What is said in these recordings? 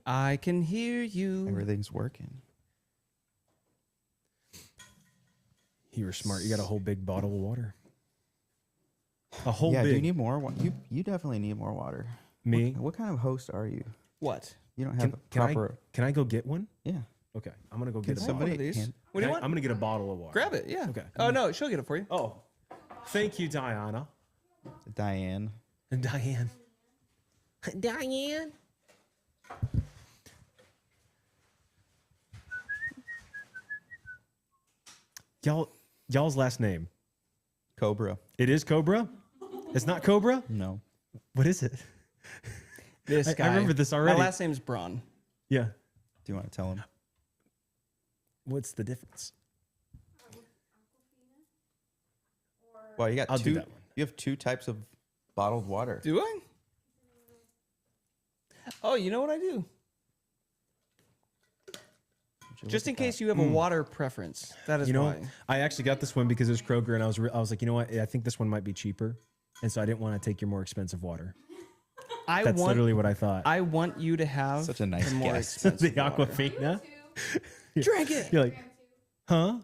I can hear you. Everything's working. You were smart. You got a whole big bottle of water. A whole Yeah, big. do you need more? You definitely need more water. Me? What kind of host are you? What? You don't have Can proper. I go get one? Yeah. Okay, I'm gonna go Can get a somebody bottle. One of these. hand- What do you want? I'm gonna get a bottle of water. Grab it. Yeah. Okay. Oh no, she'll get it for you. Oh, thank you, Diana. Diane. And Diane. Diane. Y'all's last name. Cobra. It is Cobra? It's not Cobra? No. What is it? This guy. I remember this already. My last name's Braun. Yeah. Do you want to tell him? What's the difference? Well, you got I'll do two. that one. You have two types of bottled water. Do I? Oh, you know what I do? Just in case you have a water preference. That is You know, why. I actually got this one because it was Kroger, and I was like, you know what? I think this one might be cheaper, and so I didn't want to take your more expensive water. That's literally what I thought. I want you to have Such a nice the more guess. expensive the water. Aquafina. Drink it. You're like, huh?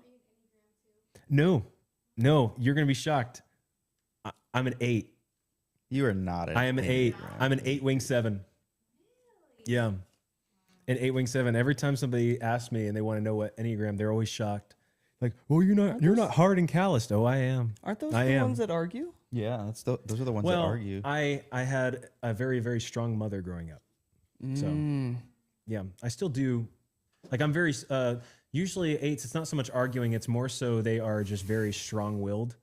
No, you're gonna be shocked. I'm an 8. You are not. I am an 8. I'm an 8 wing 7. Yeah, an 8 wing 7. Every time somebody asks me and they want to know what Enneagram, they're always shocked. Like, oh, you're not hard and calloused. Oh, I am. Aren't those I the am. ones that argue? Yeah, those are the ones Well, that argue. I had a very, very strong mother growing up. So, yeah, I still do. Like, I'm very, usually 8s, it's not so much arguing, it's more so they are just very strong willed.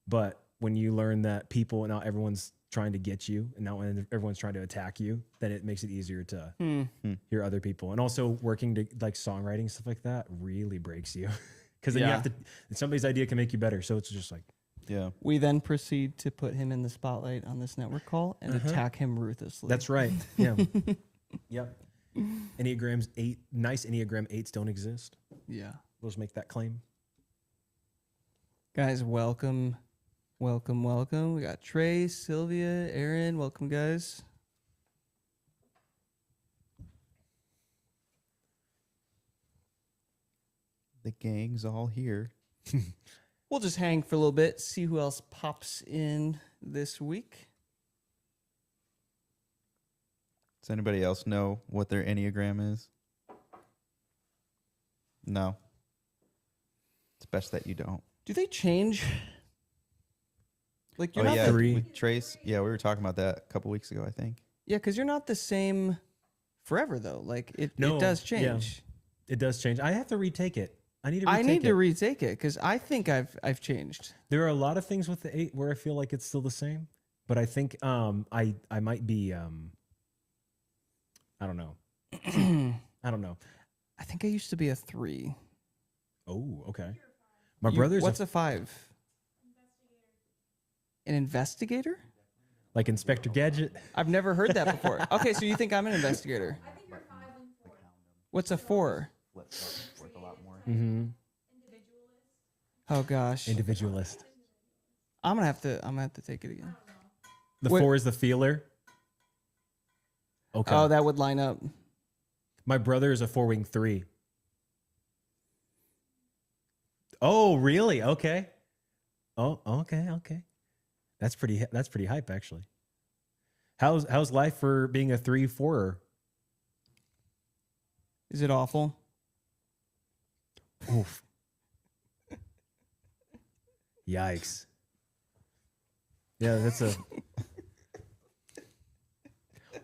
But when you learn that people, not everyone's trying to get you, and not when everyone's trying to attack you, then it makes it easier to hear other people. And also working to like songwriting, stuff like that really breaks you. Because then you have to, somebody's idea can make you better. So it's just like, Yeah. We then proceed to put him in the spotlight on this network call and attack him ruthlessly. that's right. Yeah. Yep. Enneagrams 8, nice Enneagram 8s don't exist. Yeah. We'll just make that claim. Guys, welcome. Welcome, welcome. We got Trey, Sylvia, Aaron. Welcome, guys. The gang's all here. We'll just hang for a little bit, see who else pops in this week. Does anybody else know what their Enneagram is? No. It's best that you don't. Do they change? Like you're not yeah, the, Three. with Trace. Yeah, we were talking about that a couple weeks ago, I think. yeah, because you're not the same forever though. Like it No, does yeah. change. It does change. I have to retake it. I need to retake I need it. to retake it because I think I've changed. There are a lot of things with the 8 where I feel like it's still the same, but I think I might be I don't know. I don't know. I think I used to be a 3. Oh, okay. My brother's What's a 5? An investigator? like Inspector Gadget. I've never heard that before. Okay, so you think I'm an investigator? What's a 4? Mm-hmm. Oh gosh, Individualist. I'm gonna have to take it again. The Wait. 4 is the feeler. Okay. Oh, that would line up. My brother is a 4-wing 3. Oh, really? Okay. Oh, okay. That's pretty hype actually. How's life for being a 3-4? Is it awful? Oof. Yikes. Yeah, that's a.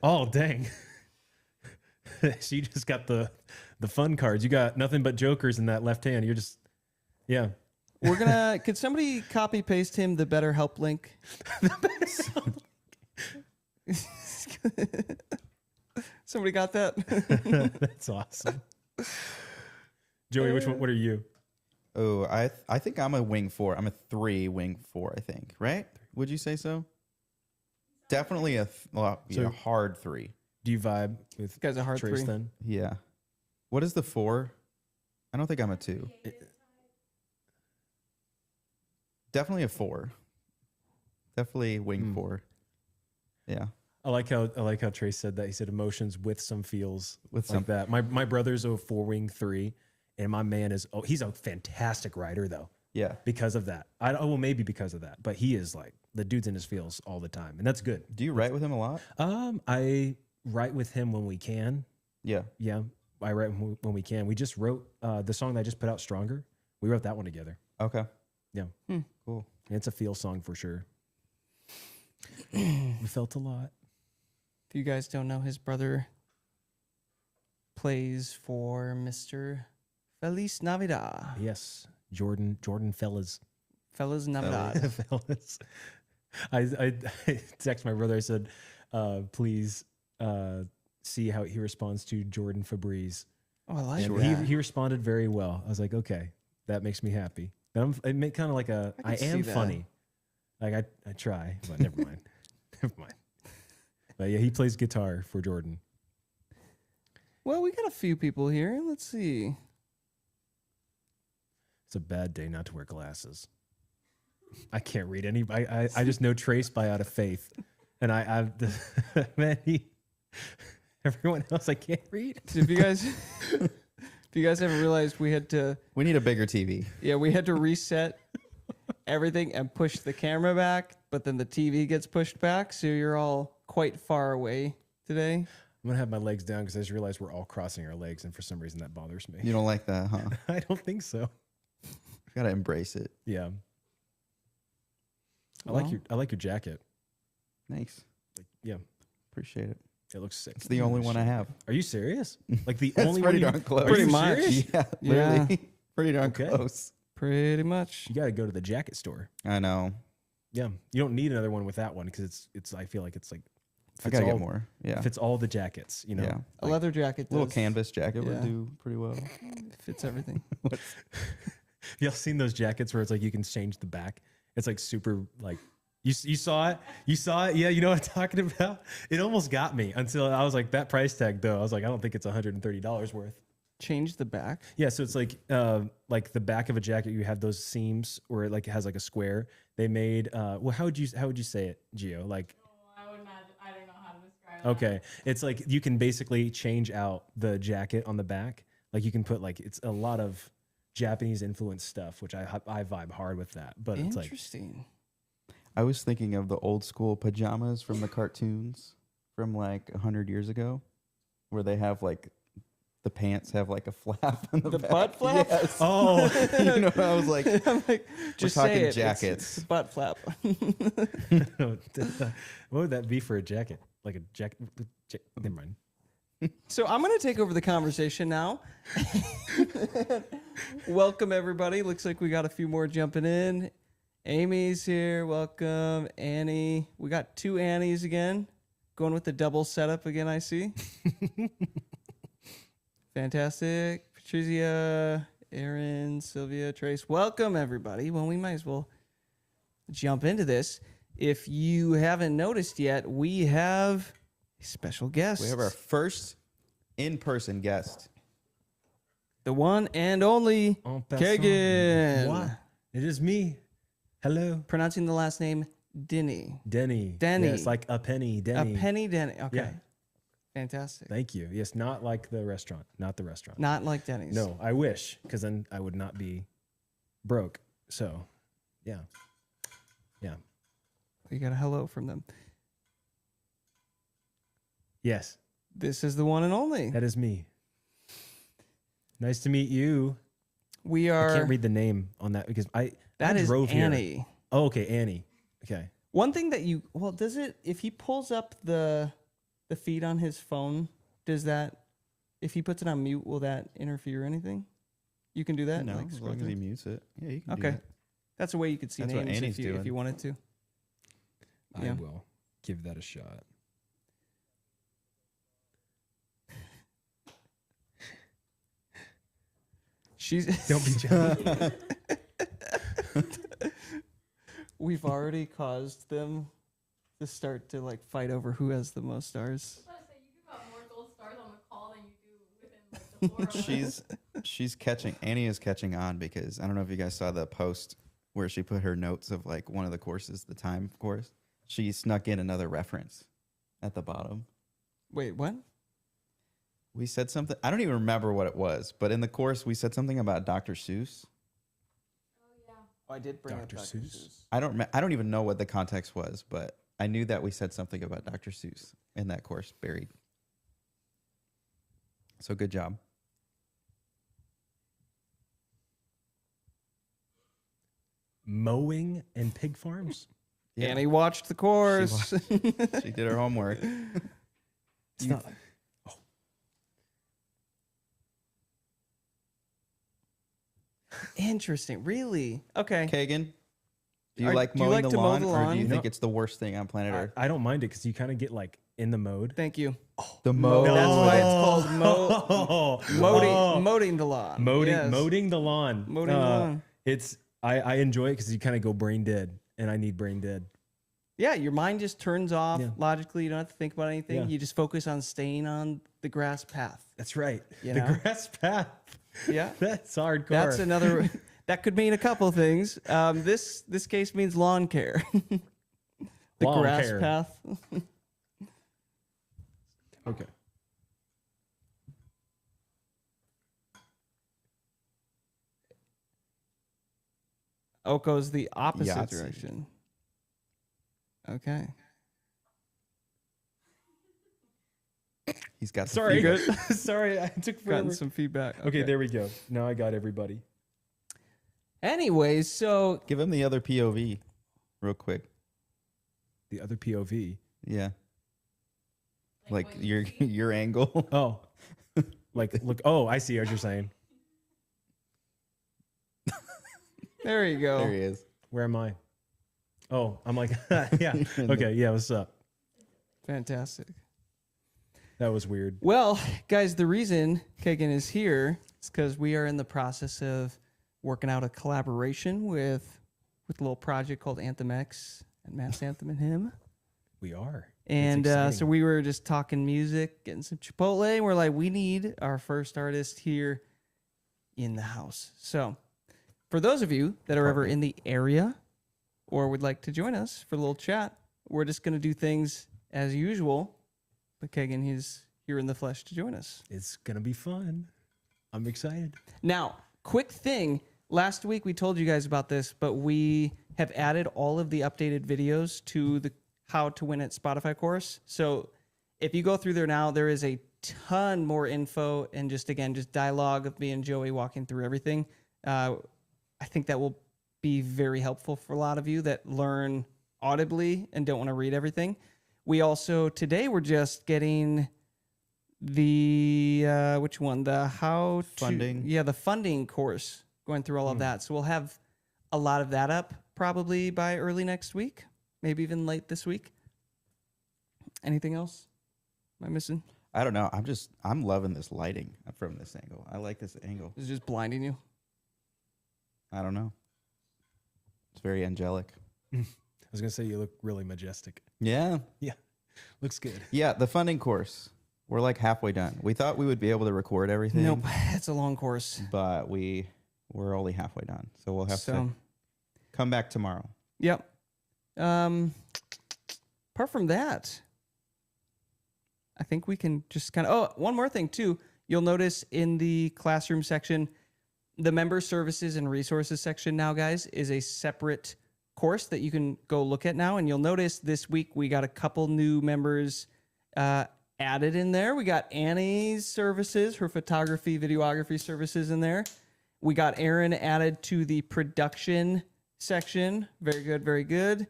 Oh, dang. So you just got the fun cards. You got nothing but jokers in that left hand. You're just, yeah. We're gonna. Could somebody copy paste him the BetterHelp link? Somebody got that? That's awesome. Joey, what are you? Oh, I think I'm a wing 4. I'm a 3 wing 4, I think. Right? Would you say so? Definitely a hard 3. Do you vibe with You guys are hard Trace 3. then? Yeah. What is the 4? I don't think I'm a 2. Definitely a 4. Definitely wing 4. Yeah. I like how Trace said that. He said emotions with some feels With like some- that. My brother's a 4-wing 3, and my man is he's a fantastic rider though. Yeah. Because of that, well maybe because of that, but he is like the dude's in his feels all the time, and that's good. Do you write with him a lot? I write with him when we can. Yeah. Yeah, I write when we can. We just wrote the song that I just put out, Stronger. We wrote that one together. Okay. Yeah. Cool. It's a feel song for sure. We felt a lot. If you guys don't know, his brother plays for Mr. Feliz Navidad. Yes, Jordan fellas. Feliz Navidad. Fellas. I text my brother. I said, please see how he responds to Jordan Febreze. Oh, I like And that. he responded very well. I was like, okay, that makes me happy. And it made kind of like I see am that. funny. Like I try, but never mind. Never mind. But yeah, he plays guitar for Jordan. Well, we got a few people here. Let's see. It's a bad day not to wear glasses. I can't read any. I just know Trace by out of faith, and man, everyone else I can't read. So if you guys haven't realized, we had to We need a bigger TV. reset everything and push the camera back, but then the TV gets pushed back, so you're all quite far away today. I'm gonna have my legs down because I just realized we're all crossing our legs, and for some reason that bothers me. You don't like that, huh? I don't think so. Gotta embrace it. Yeah. I Well. like your jacket. Thanks. Like, yeah, Appreciate it. it looks sick. It's the only one I have. Are you serious? Like the That's only pretty one? darn close. Are Pretty you much. serious? Yeah, Yeah. literally. Pretty darn Okay. close. Pretty much. You got to go to the jacket store. I know. Yeah, you don't need another one with that one because it's. I feel like it's like. I fits gotta all- get more. Yeah. Fits all the jackets. You know. Yeah. A leather jacket Little does- canvas jacket Yeah. would do pretty well. fits everything. Y'all seen those jackets where it's like you can change the back? It's like super like. You saw it? You saw it? Yeah, you know what I'm talking about? It almost got me until I was like, that price tag though. I was like, I don't think it's $130 worth. Change the back. Yeah, so it's like the back of a jacket, you have those seams where it like has like a square. They made well, how would you say it, Gio? Like I would imagine. I don't know how to describe it. okay, it's like you can basically change out the jacket on the back. Like you can put like it's a lot of Japanese influenced stuff, which I vibe hard with that. But it's like Interesting. I was thinking of the old school pajamas from the cartoons from like 100 years ago, where they have like the pants have like a flap on the The back. butt flap? Yes. oh You know, I was like, I'm like, just talking say it. jackets. It's a butt flap. what would that be for a jacket? Like a jacket? Never mind. So I'm going to take over the conversation now. Welcome, everybody. Looks like we got a few more jumping in. Amy's here. Welcome. Annie. We got two Annies again. Going with the double setup again, I see. Fantastic. Patrizia, Aaron, Sylvia, Trace. Welcome, everybody. Well, we might as well jump into this. If you haven't noticed yet, we have a special guest. we have our first in-person guest. The one and only En passant. Kagan. What? It is me. Hello. Pronouncing the last name Denny. Denny. Denny. Yes, like a penny. Denny. A penny Denny. Okay. Yeah. Fantastic. Thank you. Yes, not like the restaurant. Not the restaurant. Not like Denny's. No, I wish, because then I would not be broke. So, yeah. Yeah. We got a hello from them. Yes, This is the one and only. that is me. Nice to meet you. We I are. can't read the name on that because I That is drove here. Annie. Oh, okay, Annie. Okay. One thing that you does it if he pulls up the feed on his phone, does that if he puts it on mute, will that interfere or anything? You can do that? No, like, as scroll long as through? he mutes it. Yeah, you can Okay. do that. That's a way you could see That's what names Annie's if doing. you wanted to. I Yeah. will give that a shot. She's Don't be jealous. We've already caused them to start to like fight over who has the most stars. I was about to say, you give out more gold stars on the call than you do within like the floor. She's catching. Annie is catching on because I don't know if you guys saw the post where she put her notes of like one of the courses, the time course. She snuck in another reference at the bottom. Wait, what? We said something. I don't even remember what it was, but in the course, we said something about Dr. Seuss. Oh, I did bring Dr. up Dr. Seuss. Seuss. I don't even know what the context was, but I knew that we said something about Dr. Seuss in that course, buried. So good job. Mowing and pig farms. Yeah. Annie watched the course. She did her homework. It's not. Interesting. Really? Okay. Kagan, do you Are- like do you mowing like the to mow lawn, the or do lawn? you You think know- it's the worst thing on planet Earth? I don't mind it because you kind of get like in the mode. Thank you. The Mo- mow. That's why it's called Oh. moding the lawn. Yes. Mowing the lawn. Mowing the lawn. It's I enjoy it because you kind of go brain dead, and I need brain dead. Yeah, your mind just turns off Yeah. logically. You don't have to think about anything. Yeah. You just focus on staying on the grass path. That's right. You the know? grass path. Yeah. That's hardcore. That's another. That could mean a couple things. This case means lawn care. The Lawn grass care. path. Okay. Oko's the opposite Yahtzee. direction. Okay. He's got the Sorry. fever. Sorry, I took Gotten forever. some feedback. Okay, there we go. Now I got everybody. Anyways, so Give him the other POV real quick. The other POV. Yeah. Like what you your angle. Oh. Like, look. Oh, I see what you're saying. there you go. There he is. Where am I? Oh, I'm like, yeah. Okay, yeah, what's up? Fantastic. That was weird. Well, guys, the reason Kagan is here is because we are in the process of working out a collaboration with a little project called Anthem X and Mass Anthem and him. We are. And It's so exciting. we were just talking music, getting some Chipotle, and we're like, we need our first artist here in the house. So for those of you that are ever in the area or would like to join us for a little chat, we're just going to do things as usual. But Kagan, he's here in the flesh to join us. It's gonna be fun. I'm excited. Now, quick thing. Last week we told you guys about this, but we have added all of the updated videos to the How to Win at Spotify course. So if you go through there now, there is a ton more info and just dialogue of me and Joey walking through everything. I think that will be very helpful for a lot of you that learn audibly and don't want to read everything. We also, today we're just getting the, which one? The how to, Funding. Yeah, the funding course, going through all of that. So we'll have a lot of that up probably by early next week, maybe even late this week. Anything else? Am I missing? I don't know. I'm loving this lighting from this angle. I like this angle. Is it just blinding you? I don't know. It's very angelic. I was gonna say you look really majestic. Yeah. Yeah, looks good. Yeah, the funding course. We're like halfway done. We thought we would be able to record everything. Nope, it's a long course. But we're only halfway done. So we'll have to So, come back tomorrow. yep. Apart from that, I think we can just kind of. Oh, one more thing too. You'll notice in the classroom section, the member services and resources section now, guys, is a separate course that you can go look at now. And you'll notice this week we got a couple new members added in there. We got Annie's services, her photography, videography services in there. We got Aaron added to the production section. Very good, very good.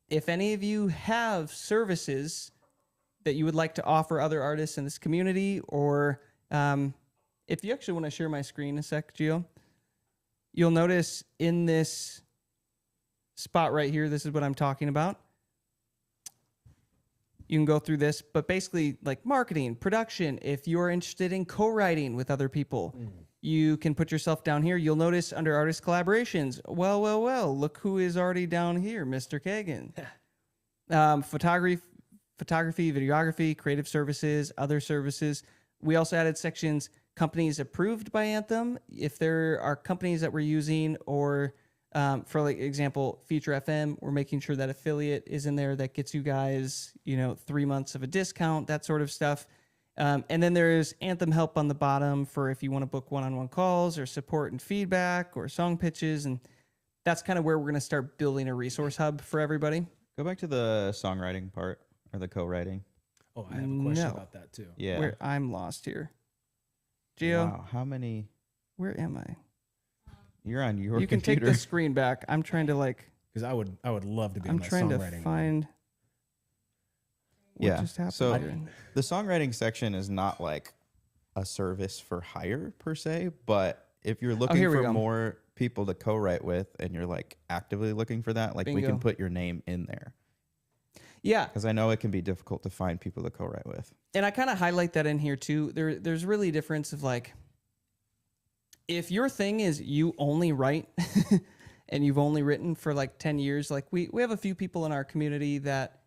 If any of you have services that you would like to offer other artists in this community, or if you actually want to share my screen a sec, Gio, you'll notice in this spot right here, this is what I'm talking about. You can go through this, but basically like marketing, production, if you're interested in co-writing with other people, you can put yourself down here. You'll notice under artist collaborations, well, look who is already down here, Mr. Kagan. Photography, videography, creative services, other services. We also added sections, companies approved by Anthem. If there are companies that we're using or For like example, Feature FM, we're making sure that affiliate is in there that gets you guys, 3 months of a discount, that sort of stuff. And then there's Anthem help on the bottom for if you want to book one-on-one calls or support and feedback or song pitches. And that's kind of where we're going to start building a resource hub for everybody. Go back to the songwriting part or the co-writing. Oh, I have a question No. about that too. Yeah. Where I'm lost here. Gio, Wow. How many? where am I? You're on your You can take computer. the screen back. I'm trying to Because I would love to be I'm on that trying to songwriting. find what Yeah, just happened so- here. The songwriting section is not like a service for hire per se, but if you're looking here we for go. more people to co-write with and you're like actively looking for that, like we Bingo. can put your name in there Yeah, because I know it can be difficult to find people to co-write with. and I kind of highlight that in here too. There's really a difference of like, if your thing is you only write and you've only written for like 10 years, like we have a few people in our community that,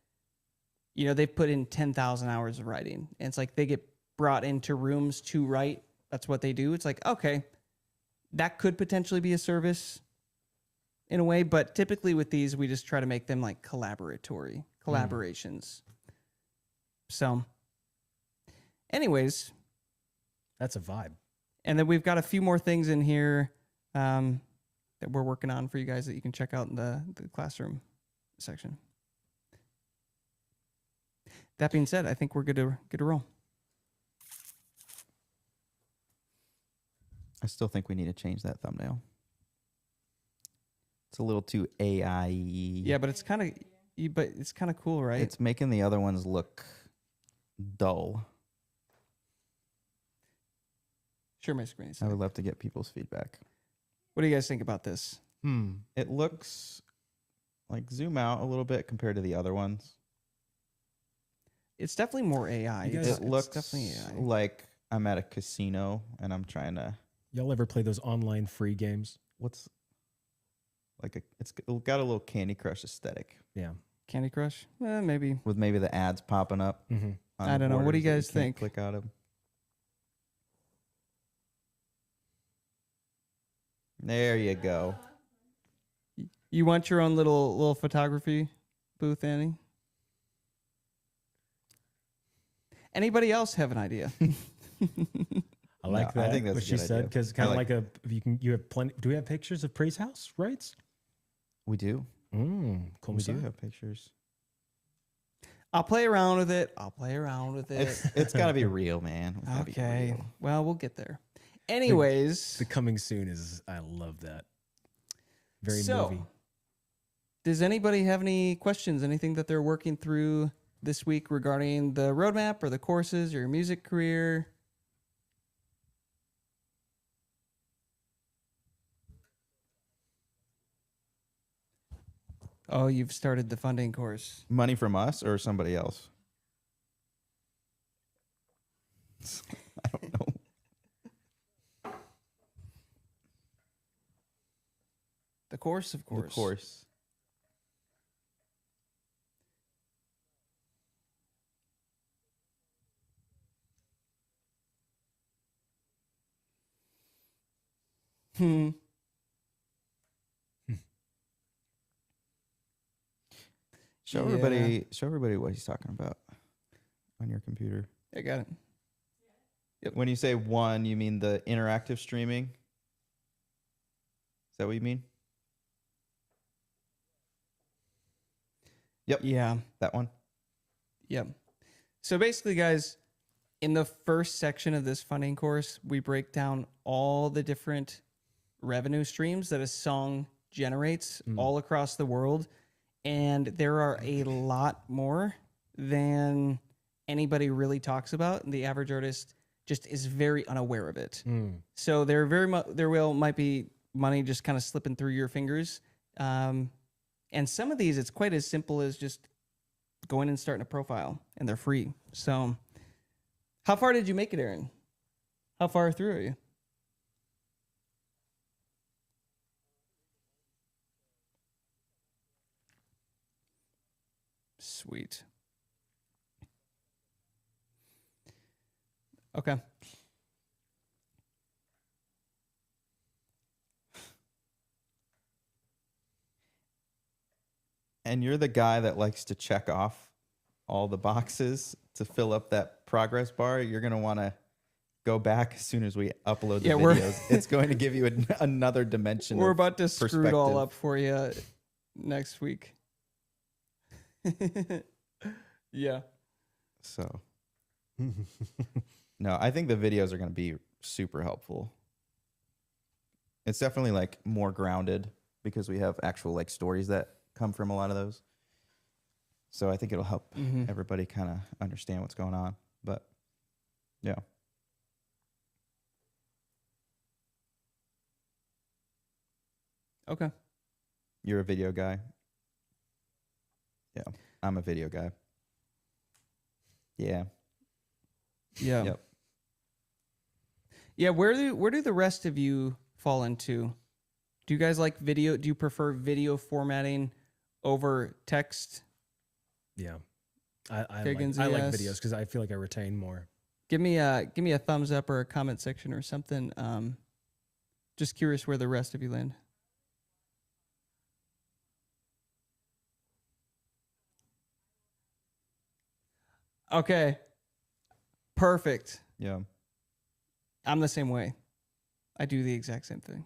they've put in 10,000 hours of writing. And it's like they get brought into rooms to write. That's what they do. It's like, okay, that could potentially be a service in a way. But typically with these, we just try to make them like collaborations. So anyways, That's a vibe. and then we've got a few more things in here that we're working on for you guys that you can check out in the classroom section. That being said, I think we're good to roll. I still think we need to change that thumbnail. It's a little too AI. Yeah, but it's kind of cool, right? It's making the other ones look dull. Share my screen. I would love to get people's feedback. What do you guys think about this? It looks like zoom out a little bit compared to the other ones. It's definitely more AI. You guys- It's It looks definitely AI. like I'm at a casino and I'm trying to. Y'all ever play those online free games? What's like it's got a little Candy Crush aesthetic Yeah. Candy Crush? Maybe. with maybe the ads popping up. Mm-hmm. On I the don't know. What do you borders guys that can't think? Click out of. There you go. You want your own little photography booth, Annie? Anybody else have an idea? I like No, I that. think that's what a she good said idea. because I kind of like- like you have plenty. Do we have pictures of Praise House rights? We do. Cool. We do have pictures. I'll play around with it. It's got to be real, man. It's gotta be Okay. real. Well, we'll get there. Anyways, The coming soon is. I love that. Very So- movie. does anybody have any questions? Anything that they're working through this week regarding the roadmap or the courses or your music career? Oh, you've started the funding course. Money from us or somebody else? I don't know. The course, of course. The course. Hmm. Show Yeah. everybody what he's talking about on your computer. I got it. Yep. When you say one, you mean the interactive streaming? Is that what you mean? Yep. Yeah. That one? Yep. So basically, guys, in the first section of this funding course, we break down all the different revenue streams that a song generates all across the world. And there are a lot more than anybody really talks about. The average artist just is very unaware of it. So there might be money just kind of slipping through your fingers. And some of these, it's quite as simple as just going and starting a profile, and they're free. So how far did you make it, Aaron? How far through are you? Sweet. Okay. and you're the guy that likes to check off all the boxes to fill up that progress bar, you're going to want to go back as soon as we upload the videos. It's going to give you another dimension. We're about to screw it all perspective. up for you next week. Yeah. So, no, I think the videos are going to be super helpful. It's definitely like more grounded because we have actual like stories that come from a lot of those. So I think it'll help everybody kind of understand what's going on. But yeah. Okay. You're a video guy. Yeah. I'm a video guy. Yeah. Yeah. Yep. Yeah. Where do the rest of you fall into? Do you guys like video? Do you prefer video formatting over text? Yeah. I like Higgins, yes. videos because I feel like I retain more. Give me a thumbs up or a comment section or something. Just curious where the rest of you land. Okay. Perfect. Yeah. I'm the same way. I do the exact same thing.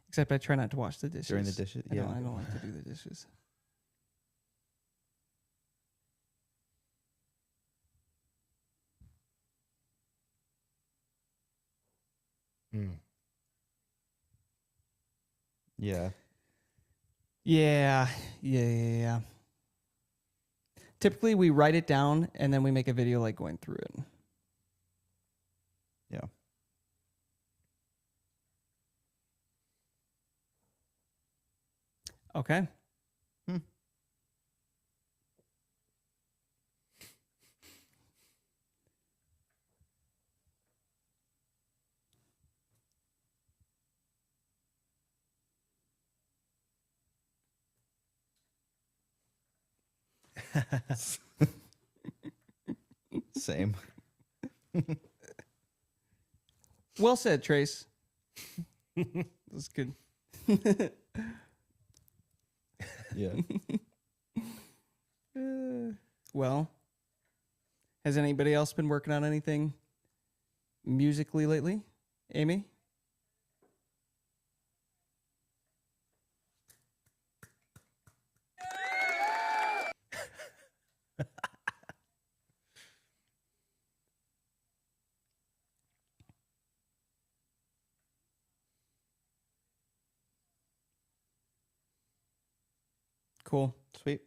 Except I try not to wash the dishes. During the dishes? I Yeah. don't like to do the dishes. Yeah. Yeah. Typically, we write it down and then we make a video like going through it. Yeah. Okay. Same. Well said, Trace. That's good. Yeah. Well, has anybody else been working on anything musically lately? Amy? Cool. Sweet.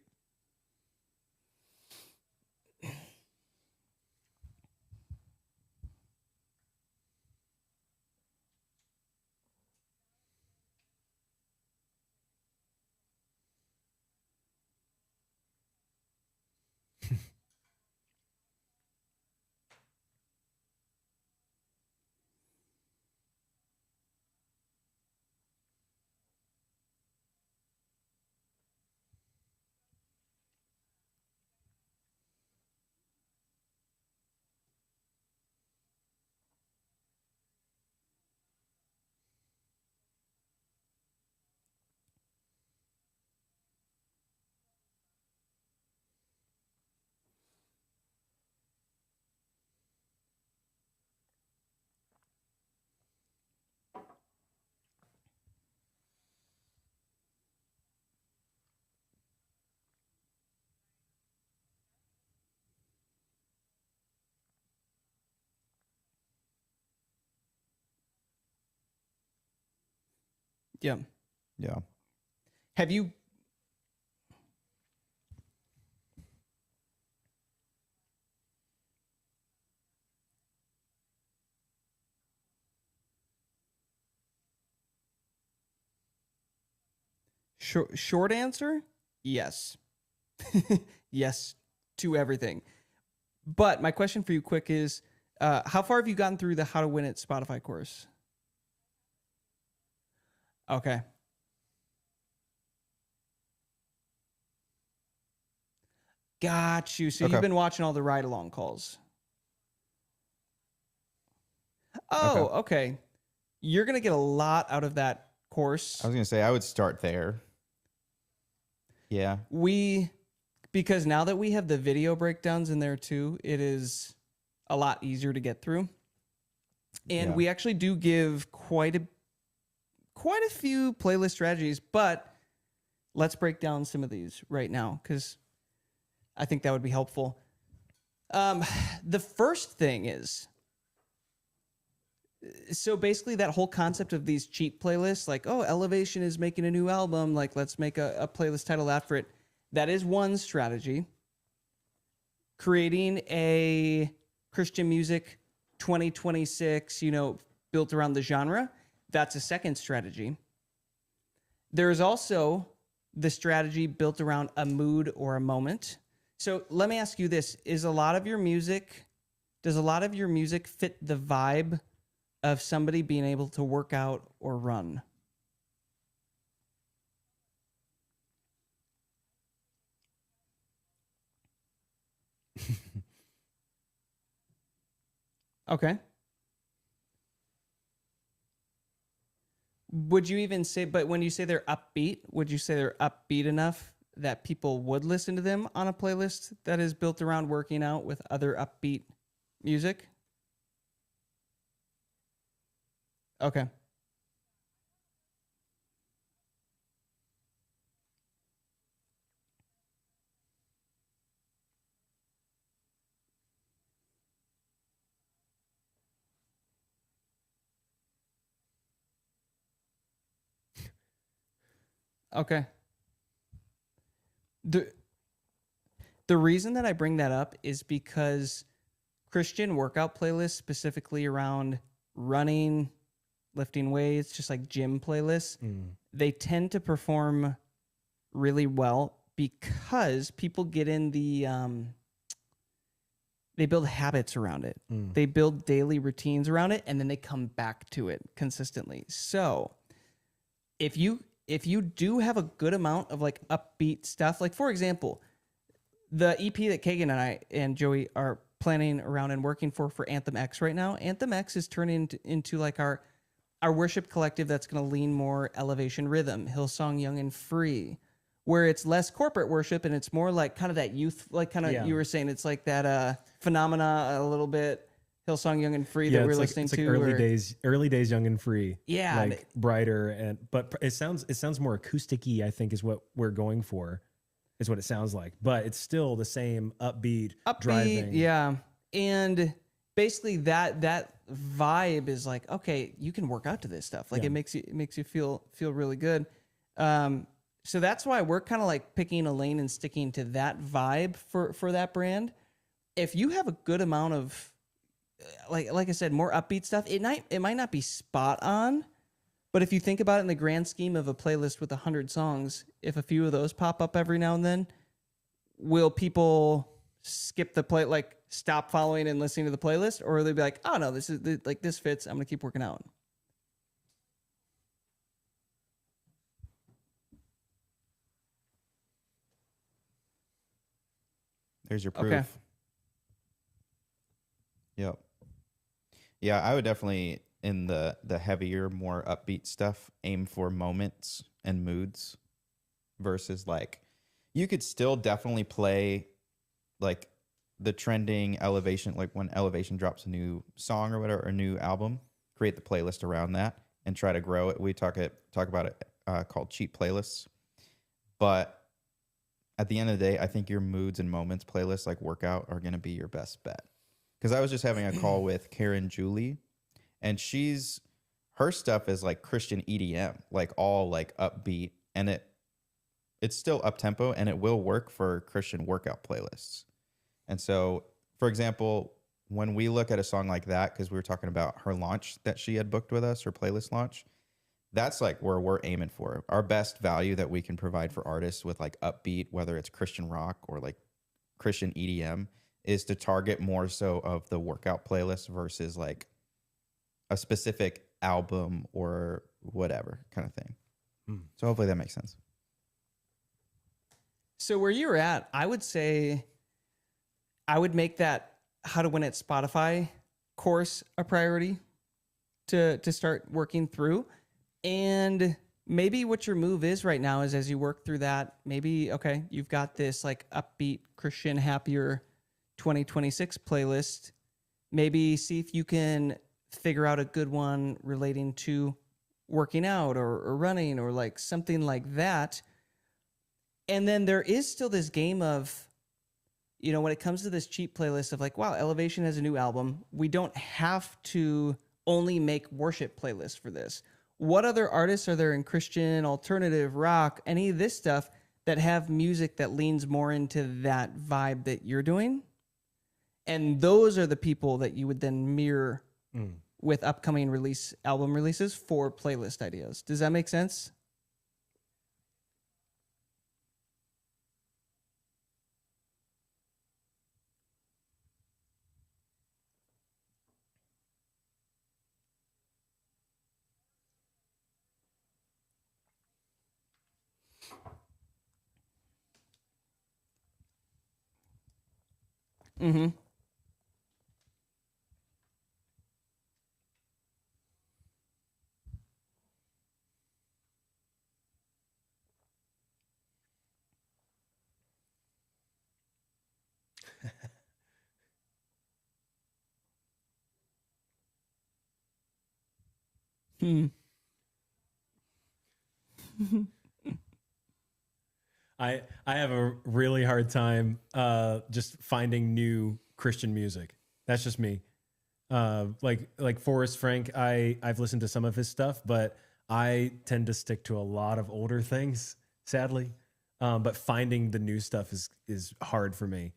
Yeah. Yeah. Have you short answer? Yes. Yes to everything. But my question for you quick is how far have you gotten through the How to Win It Spotify course? Okay. Got you. So Okay. you've been watching all the ride along calls. Oh, okay. You're going to get a lot out of that course. I was going to say I would start there. Yeah. Because now that we have the video breakdowns in there too, it is a lot easier to get through. And Yeah. we actually do give quite a few playlist strategies, but let's break down some of these right now because I think that would be helpful. The first thing is, so basically that whole concept of these cheap playlists, like, oh, Elevation is making a new album, like let's make a playlist titled after it. That is one strategy. Creating a Christian music 2026, built around the genre, that's a second strategy. There is also the strategy built around a mood or a moment. So let me ask you this. Does a lot of your music fit the vibe of somebody being able to work out or run? Okay. Would you even say, but when you say they're upbeat, would you say they're upbeat enough that people would listen to them on a playlist that is built around working out with other upbeat music? Okay. Okay. The reason that I bring that up is because Christian workout playlists, specifically around running, lifting weights, just like gym playlists, they tend to perform really well because people get in they build habits around it. They build daily routines around it, and then they come back to it consistently. So if you do have a good amount of like upbeat stuff, like for example, the EP that Kagan and I and Joey are planning around and working for Anthem X right now, Anthem X is turning into like our worship collective that's going to lean more elevation rhythm, Hillsong Young and Free, where it's less corporate worship and it's more like kind of that youth, like kind of you were saying, it's like that phenomena a little bit, Hillsong Young and Free that we're listening it's to. Like early days Young and Free. Yeah. Like brighter but it sounds more acousticy, I think, is what we're going for. Is what it sounds like, but it's still the same upbeat driving. Yeah. And basically that vibe is like, okay, you can work out to this stuff. Like it makes you feel really good. So that's why we're kind of like picking a lane and sticking to that vibe for that brand. If you have a good amount of like I said, more upbeat stuff, it might not be spot on. But if you think about it in the grand scheme of a playlist with 100 songs, if a few of those pop up every now and then, will people skip the play, like stop following and listening to the playlist? Or will they be like, oh no, this fits, I'm going to keep working out? There's your proof. Okay. Yep. Yeah, I would definitely, in the heavier, more upbeat stuff, aim for moments and moods versus like, you could still definitely play like the trending Elevation, like when Elevation drops a new song or whatever, or a new album, create the playlist around that and try to grow it. We talk about it called cheap playlists. But at the end of the day, I think your moods and moments playlists like workout are going to be your best bet. Because I was just having a call with Karen Julie, and her stuff is like Christian EDM, like all like upbeat, and it's still up tempo, and it will work for Christian workout playlists. And so, for example, when we look at a song like that, because we were talking about her launch that she had booked with us, her playlist launch, that's like where we're aiming for. Our best value that we can provide for artists with like upbeat, whether it's Christian rock or like Christian EDM, is to target more so of the workout playlist versus like a specific album or whatever kind of thing. So hopefully that makes sense. So where you're at, I would say I would make that How to Win at Spotify course a priority to start working through. And maybe what your move is right now is as you work through that, maybe, okay, you've got this like upbeat, Christian, happier 2026 playlist. Maybe see if you can figure out a good one relating to working out or running or like something like that. And then there is still this game of, you know, when it comes to this cheap playlist of like, wow, Elevation has a new album. We don't have to only make worship playlists for this. What other artists are there in Christian, alternative, rock, any of this stuff that have music that leans more into that vibe that you're doing? And those are the people that you would then mirror with upcoming album releases for playlist ideas. Does that make sense? Mm-hmm. Hmm. I have a really hard time just finding new Christian music. That's just me. Like Forrest Frank, I've listened to some of his stuff, but I tend to stick to a lot of older things, sadly. But finding the new stuff is hard for me.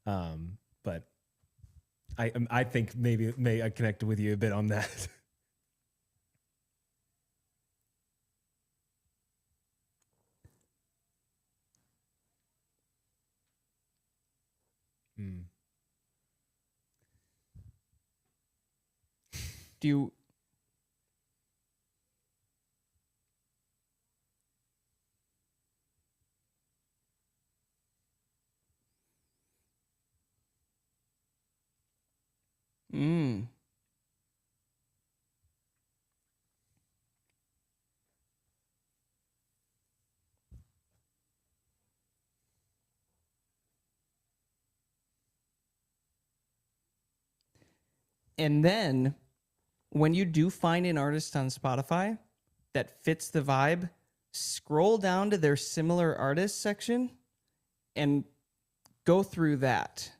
But I think maybe I connected with you a bit on that. Mm. Do you? Mm. And then when you do find an artist on Spotify that fits the vibe, scroll down to their similar artists section and go through that,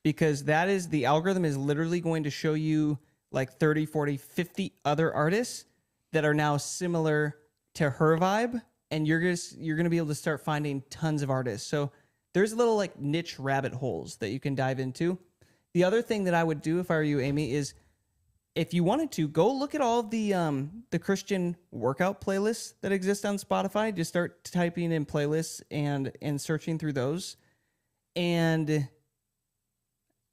because that is, the algorithm is literally going to show you like 30, 40, 50 other artists that are now similar to her vibe, and you're going to be able to start finding tons of artists. So there's little like niche rabbit holes that you can dive into. The other thing that I would do if I were you, Amy, is if you wanted to, go look at all of the Christian workout playlists that exist on Spotify. Just start typing in playlists and searching through those, and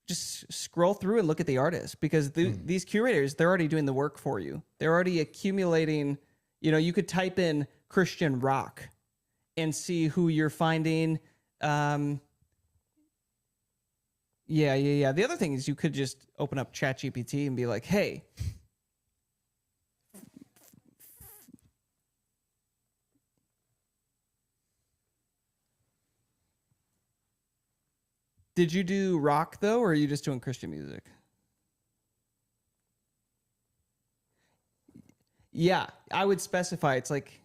just scroll through and look at the artists, because these curators, they're already doing the work for you. They're already accumulating. You know, you could type in Christian rock and see who you're finding. Yeah. The other thing is you could just open up ChatGPT and be like, hey, did you do rock though, or are you just doing Christian music? Yeah, I would specify. It's like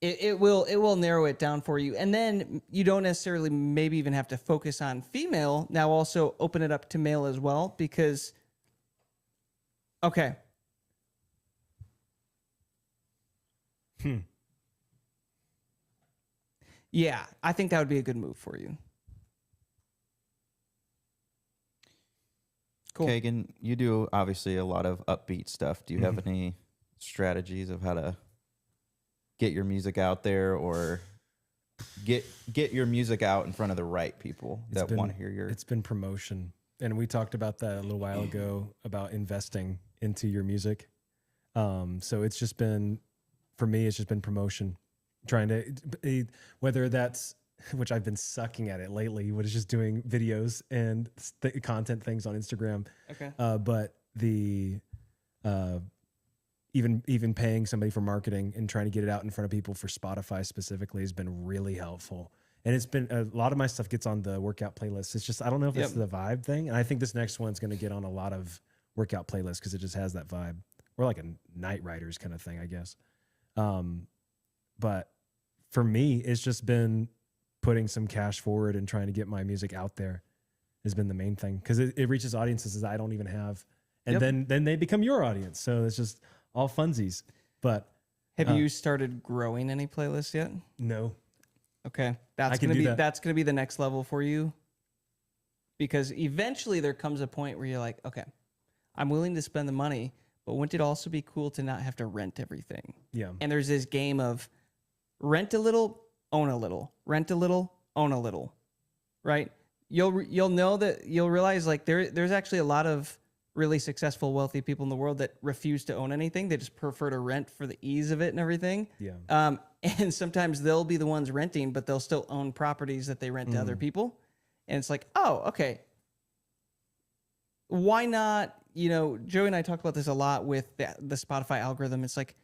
it will narrow it down for you, and then you don't necessarily maybe even have to focus on female. Now also open it up to male as well, because okay. Yeah, I think that would be a good move for you. Cool. Kagan, you do obviously a lot of upbeat stuff. Do you have any strategies of how to get your music out there, or get your music out in front of the right people that want to hear your... It's been promotion. And we talked about that a little while ago about investing into your music. So it's just been, for me, it's just been promotion. Trying to, whether that's, which I've been sucking at it lately, what is just doing videos and content things on Instagram. Okay. But even paying somebody for marketing and trying to get it out in front of people for Spotify specifically has been really helpful. And it's been a lot of my stuff gets on the workout playlist. It's just, I don't know if it's the vibe thing. And I think this next one's going to get on a lot of workout playlists because it just has that vibe, or like a Night Riders kind of thing, I guess. But for me, it's just been putting some cash forward and trying to get my music out there has been the main thing, because it reaches audiences that I don't even have. And then they become your audience. So it's just all funsies. But have you started growing any playlists yet? No. Okay. That's gonna be the next level for you. Because eventually there comes a point where you're like, okay, I'm willing to spend the money, but wouldn't it also be cool to not have to rent everything? Yeah. And there's this game of rent a little, own a little, rent a little, own a little, right? You'll know that you'll realize like there's actually a lot of really successful, wealthy people in the world that refuse to own anything. They just prefer to rent for the ease of it and everything. Yeah. And sometimes they'll be the ones renting, but they'll still own properties that they rent to other people. And it's like, oh, okay. Why not? You know, Joey and I talk about this a lot with the Spotify algorithm. It's like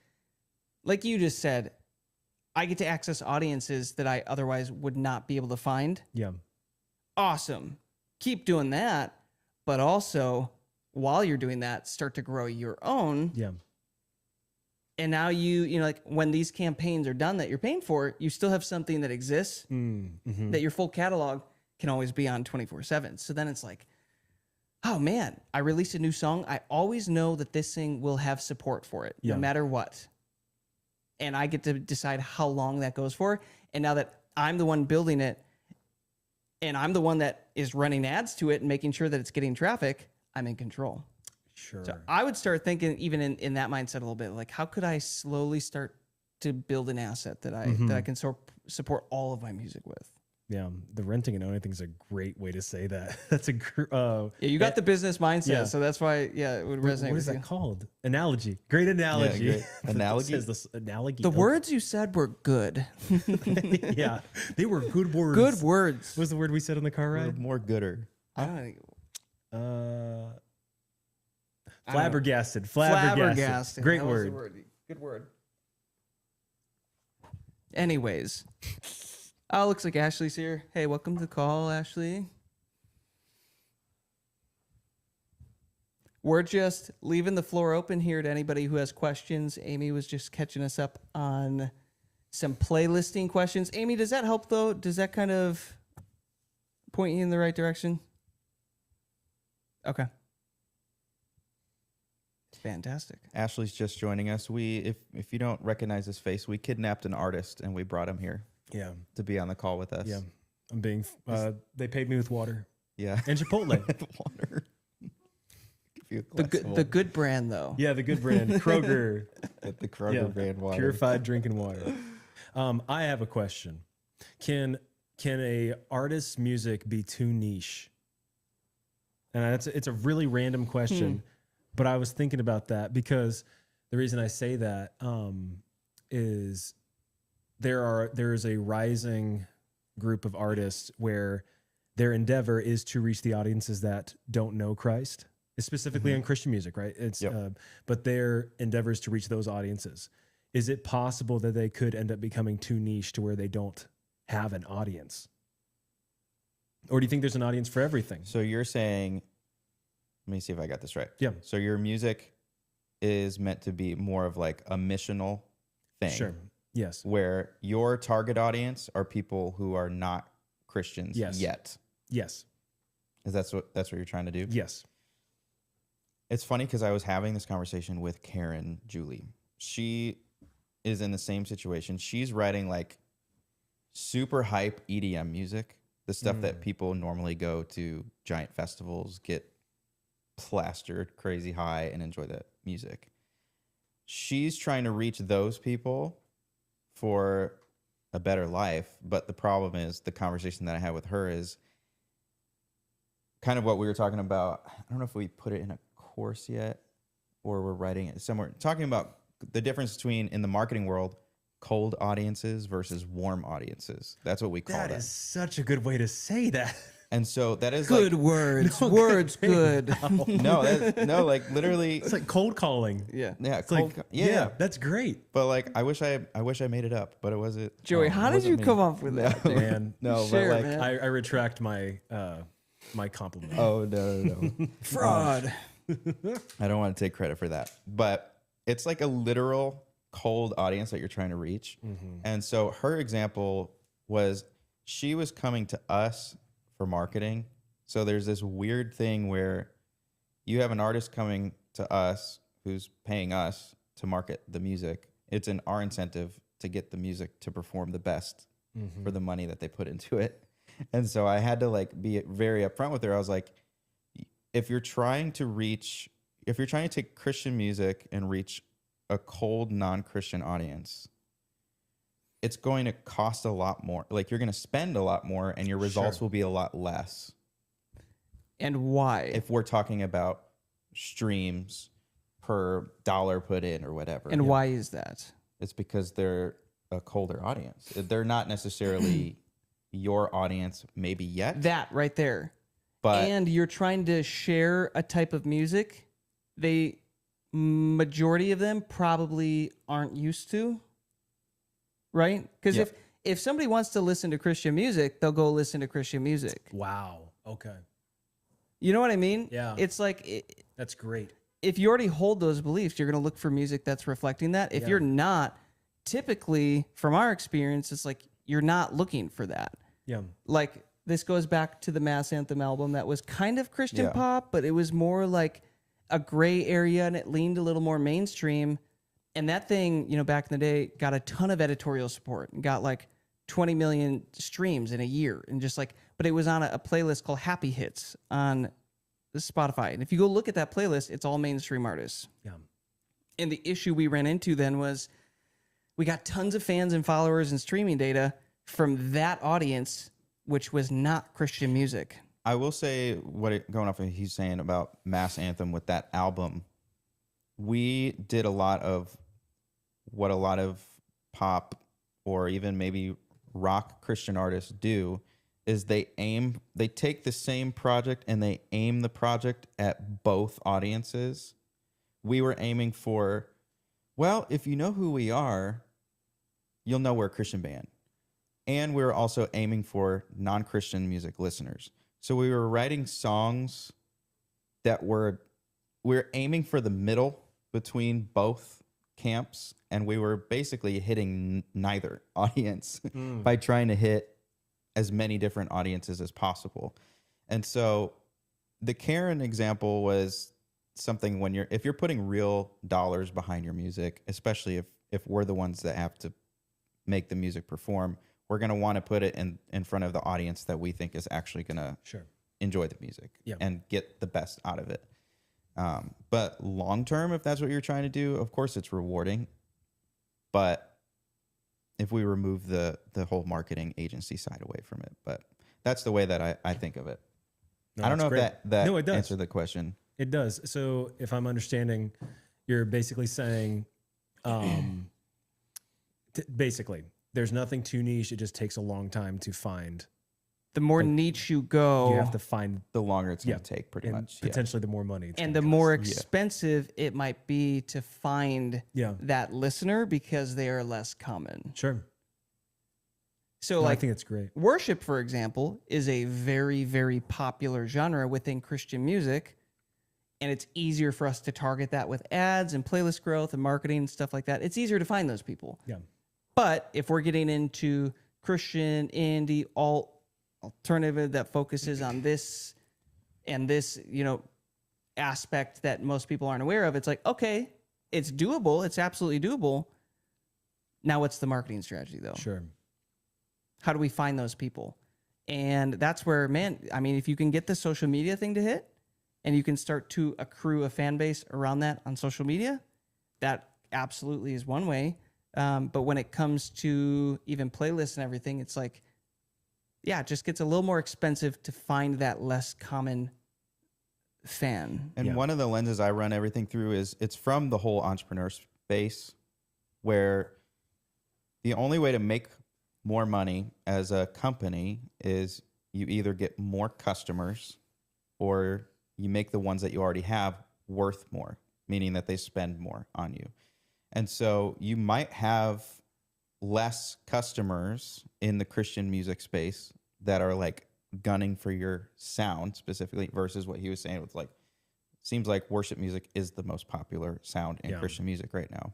you just said, I get to access audiences that I otherwise would not be able to find. Yeah. Awesome. Keep doing that. But also, while you're doing that, start to grow your own. Yeah. And now you know, like when these campaigns are done that you're paying for, you still have something that exists that your full catalog can always be on 24/7. So then it's like, oh man, I released a new song. I always know that this thing will have support for it no matter what. And I get to decide how long that goes for. And now that I'm the one building it and I'm the one that is running ads to it and making sure that it's getting traffic, I'm in control. Sure. So I would start thinking even in that mindset a little bit, like how could I slowly start to build an asset that I can support all of my music with? Yeah, the renting and owning thing is a great way to say that. That's a you got the business mindset, so that's why it would resonate. What is with that you. called? Analogy. Great analogy. Yeah, great. Analogy. Analogy. The words you said were good. Yeah, they were good words. Good words. What was the word we said on the car ride? More gooder. I don't know. Flabbergasted. Flabbergasted. Great That was the word. Good word. Anyways. Oh, looks like Ashley's here. Hey, welcome to the call, Ashley. We're just leaving the floor open here to anybody who has questions. Amy was just catching us up on some playlisting questions. Amy, does that help, though? Does that kind of point you in the right direction? Okay. Fantastic. Ashley's just joining us. If you don't recognize his face, we kidnapped an artist and we brought him here. Yeah. To be on the call with us. Yeah. I'm being, they paid me with water. Yeah. And Chipotle. Water. The good brand, though. Yeah, the good brand. Kroger. The Kroger brand water. Purified drinking water. I have a question. Can a artist's music be too niche? And it's a really random question, but I was thinking about that because the reason I say that is there's a rising group of artists where their endeavor is to reach the audiences that don't know Christ, specifically on Christian music, right? It's but their endeavor is to reach those audiences. Is it possible that they could end up becoming too niche to where they don't have an audience? Or do you think there's an audience for everything? So you're saying, let me see if I got this right. Yeah. So your music is meant to be more of like a missional thing. Sure. Yes. Where your target audience are people who are not Christians yet. Yes. Is that's what you're trying to do? Yes. It's funny because I was having this conversation with Karen Julie. She is in the same situation. She's writing like super hype EDM music, the stuff that people normally go to giant festivals, get plastered crazy high and enjoy that music. She's trying to reach those people for a better life. But the problem is the conversation that I had with her is kind of what we were talking about. I don't know if we put it in a course yet or we're writing it somewhere, talking about the difference between, in the marketing world, cold audiences versus warm audiences. That's what we call that. That is such a good way to say that. And so that is Good like, words. Words good. no, like literally, It's like cold calling. Yeah. yeah, It's like, yeah. that's great. But like, I wish I made it up, but it wasn't. Joey, it how did wasn't you me. come up with that? dude? Man, No, Share, but like, man. I retract my my compliment. oh no. Fraud. I don't want to take credit for that, but it's like a literal cold audience that you're trying to reach. And so her example was she was coming to us for marketing. So there's this weird thing where you have an artist coming to us who's paying us to market the music. It's in our incentive to get the music to perform the best for the money that they put into it. And so I had to like be very upfront with her. I was like, if you're trying to take Christian music and reach a cold non-Christian audience, it's going to cost a lot more. Like you're going to spend a lot more and your results will be a lot less. And why? If we're talking about streams per dollar put in or whatever. And why is that? It's because they're a colder audience. They're not necessarily your audience maybe yet. That right there. But and you're trying to share a type of music majority of them probably aren't used to, right? Because Yep. if somebody wants to listen to Christian music, they'll go listen to Christian music. Wow. Okay. You know what I mean? Yeah. It's like That's great. if you already hold those beliefs, you're going to look for music that's reflecting that. If Yeah. you're not, typically from our experience, it's like you're not looking for that. Yeah. Like this goes back to the Mass Anthem album that was kind of Christian Yeah. pop, but it was more like a gray area and it leaned a little more mainstream. And that thing, back in the day got a ton of editorial support and got like 20 million streams in a year. And just like, but it was on a playlist called Happy Hits on Spotify. And if you go look at that playlist, it's all mainstream artists. Yeah. And the issue we ran into then was we got tons of fans and followers and streaming data from that audience, which was not Christian music. I will say going off of what he's saying about Mass Anthem with that album, we did a lot of what a lot of pop or even maybe rock Christian artists do is they take the same project and they aim the project at both audiences. We were aiming for, well, if you know who we are, you'll know we're a Christian band. And we were also aiming for non-Christian music listeners. So we were writing songs that we were aiming for the middle between both camps, and we were basically hitting neither audience by trying to hit as many different audiences as possible. And so the Karen example was something if you're putting real dollars behind your music, especially if we're the ones that have to make the music perform, we're going to want to put it in front of the audience that we think is actually going to enjoy the music and get the best out of it. But long term, if that's what you're trying to do, of course it's rewarding. But if we remove the whole marketing agency side away from it, but that's the way that I think of it. No, I don't know great. if that No, it does. answered the question. It does. So if I'm understanding, you're basically saying, basically, there's nothing too niche. It just takes a long time to find. The more niche you go, You have to find The longer it's going to take, pretty and much. Yeah. potentially the more money. It's and gonna the more cost. expensive it might be to find Yeah. that listener because they are less common. Sure. So No, I like think it's great. worship, for example, is a very, very popular genre within Christian music. And it's easier for us to target that with ads and playlist growth and marketing and stuff like that. It's easier to find those people. Yeah. But if we're getting into Christian, indie, alternative that focuses on this and this, aspect that most people aren't aware of, it's like, okay, it's doable. It's absolutely doable. Now, what's the marketing strategy, though? Sure. How do we find those people? And that's where, if you can get the social media thing to hit and you can start to accrue a fan base around that on social media, that absolutely is one way. But when it comes to even playlists and everything, it's like, it just gets a little more expensive to find that less common fan. And one of the lenses I run everything through is it's from the whole entrepreneur space where the only way to make more money as a company is you either get more customers or you make the ones that you already have worth more, meaning that they spend more on you. And so you might have less customers in the Christian music space that are like gunning for your sound specifically versus what he was saying with like, seems like worship music is the most popular sound in Christian music right now.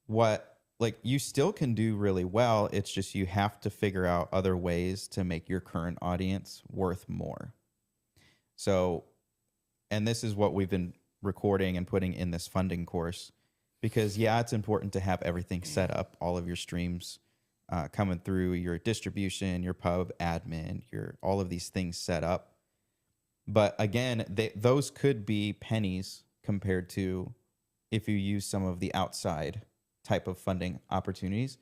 What, like, you still can do really well. It's just you have to figure out other ways to make your current audience worth more. So, and this is what we've been recording and putting in this funding course, because yeah, it's important to have everything set up, all of your streams coming through, your distribution, your pub admin, your all of these things set up. But again, those could be pennies compared to if you use some of the outside type of funding opportunities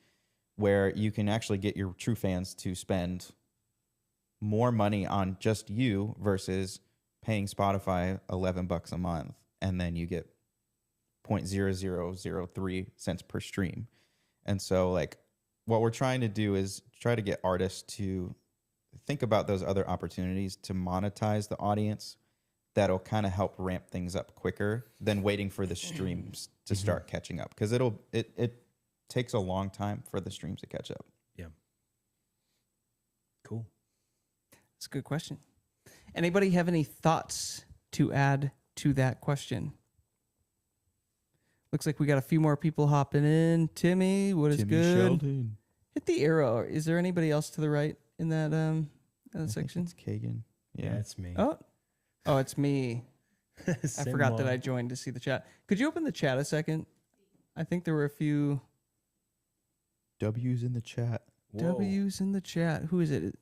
where you can actually get your true fans to spend more money on just you versus paying Spotify $11 a month, and then you get 0.0003 cents per stream. And so like what we're trying to do is try to get artists to think about those other opportunities to monetize the audience that'll kind of help ramp things up quicker than waiting for the streams to start catching up, because it takes a long time for the streams to catch up. Yeah. Cool. That's a good question. Anybody have any thoughts to add to that question? Looks like we got a few more people hopping in. Timmy, what is Timmy good? Sheldon. Hit the arrow. Is there anybody else to the right in that I think section? it's Kagan. Yeah, it's me. Oh, it's me. I forgot that I joined to see the chat. Could you open the chat a second? I think there were a few W's in the chat. W's in the chat. Who is it?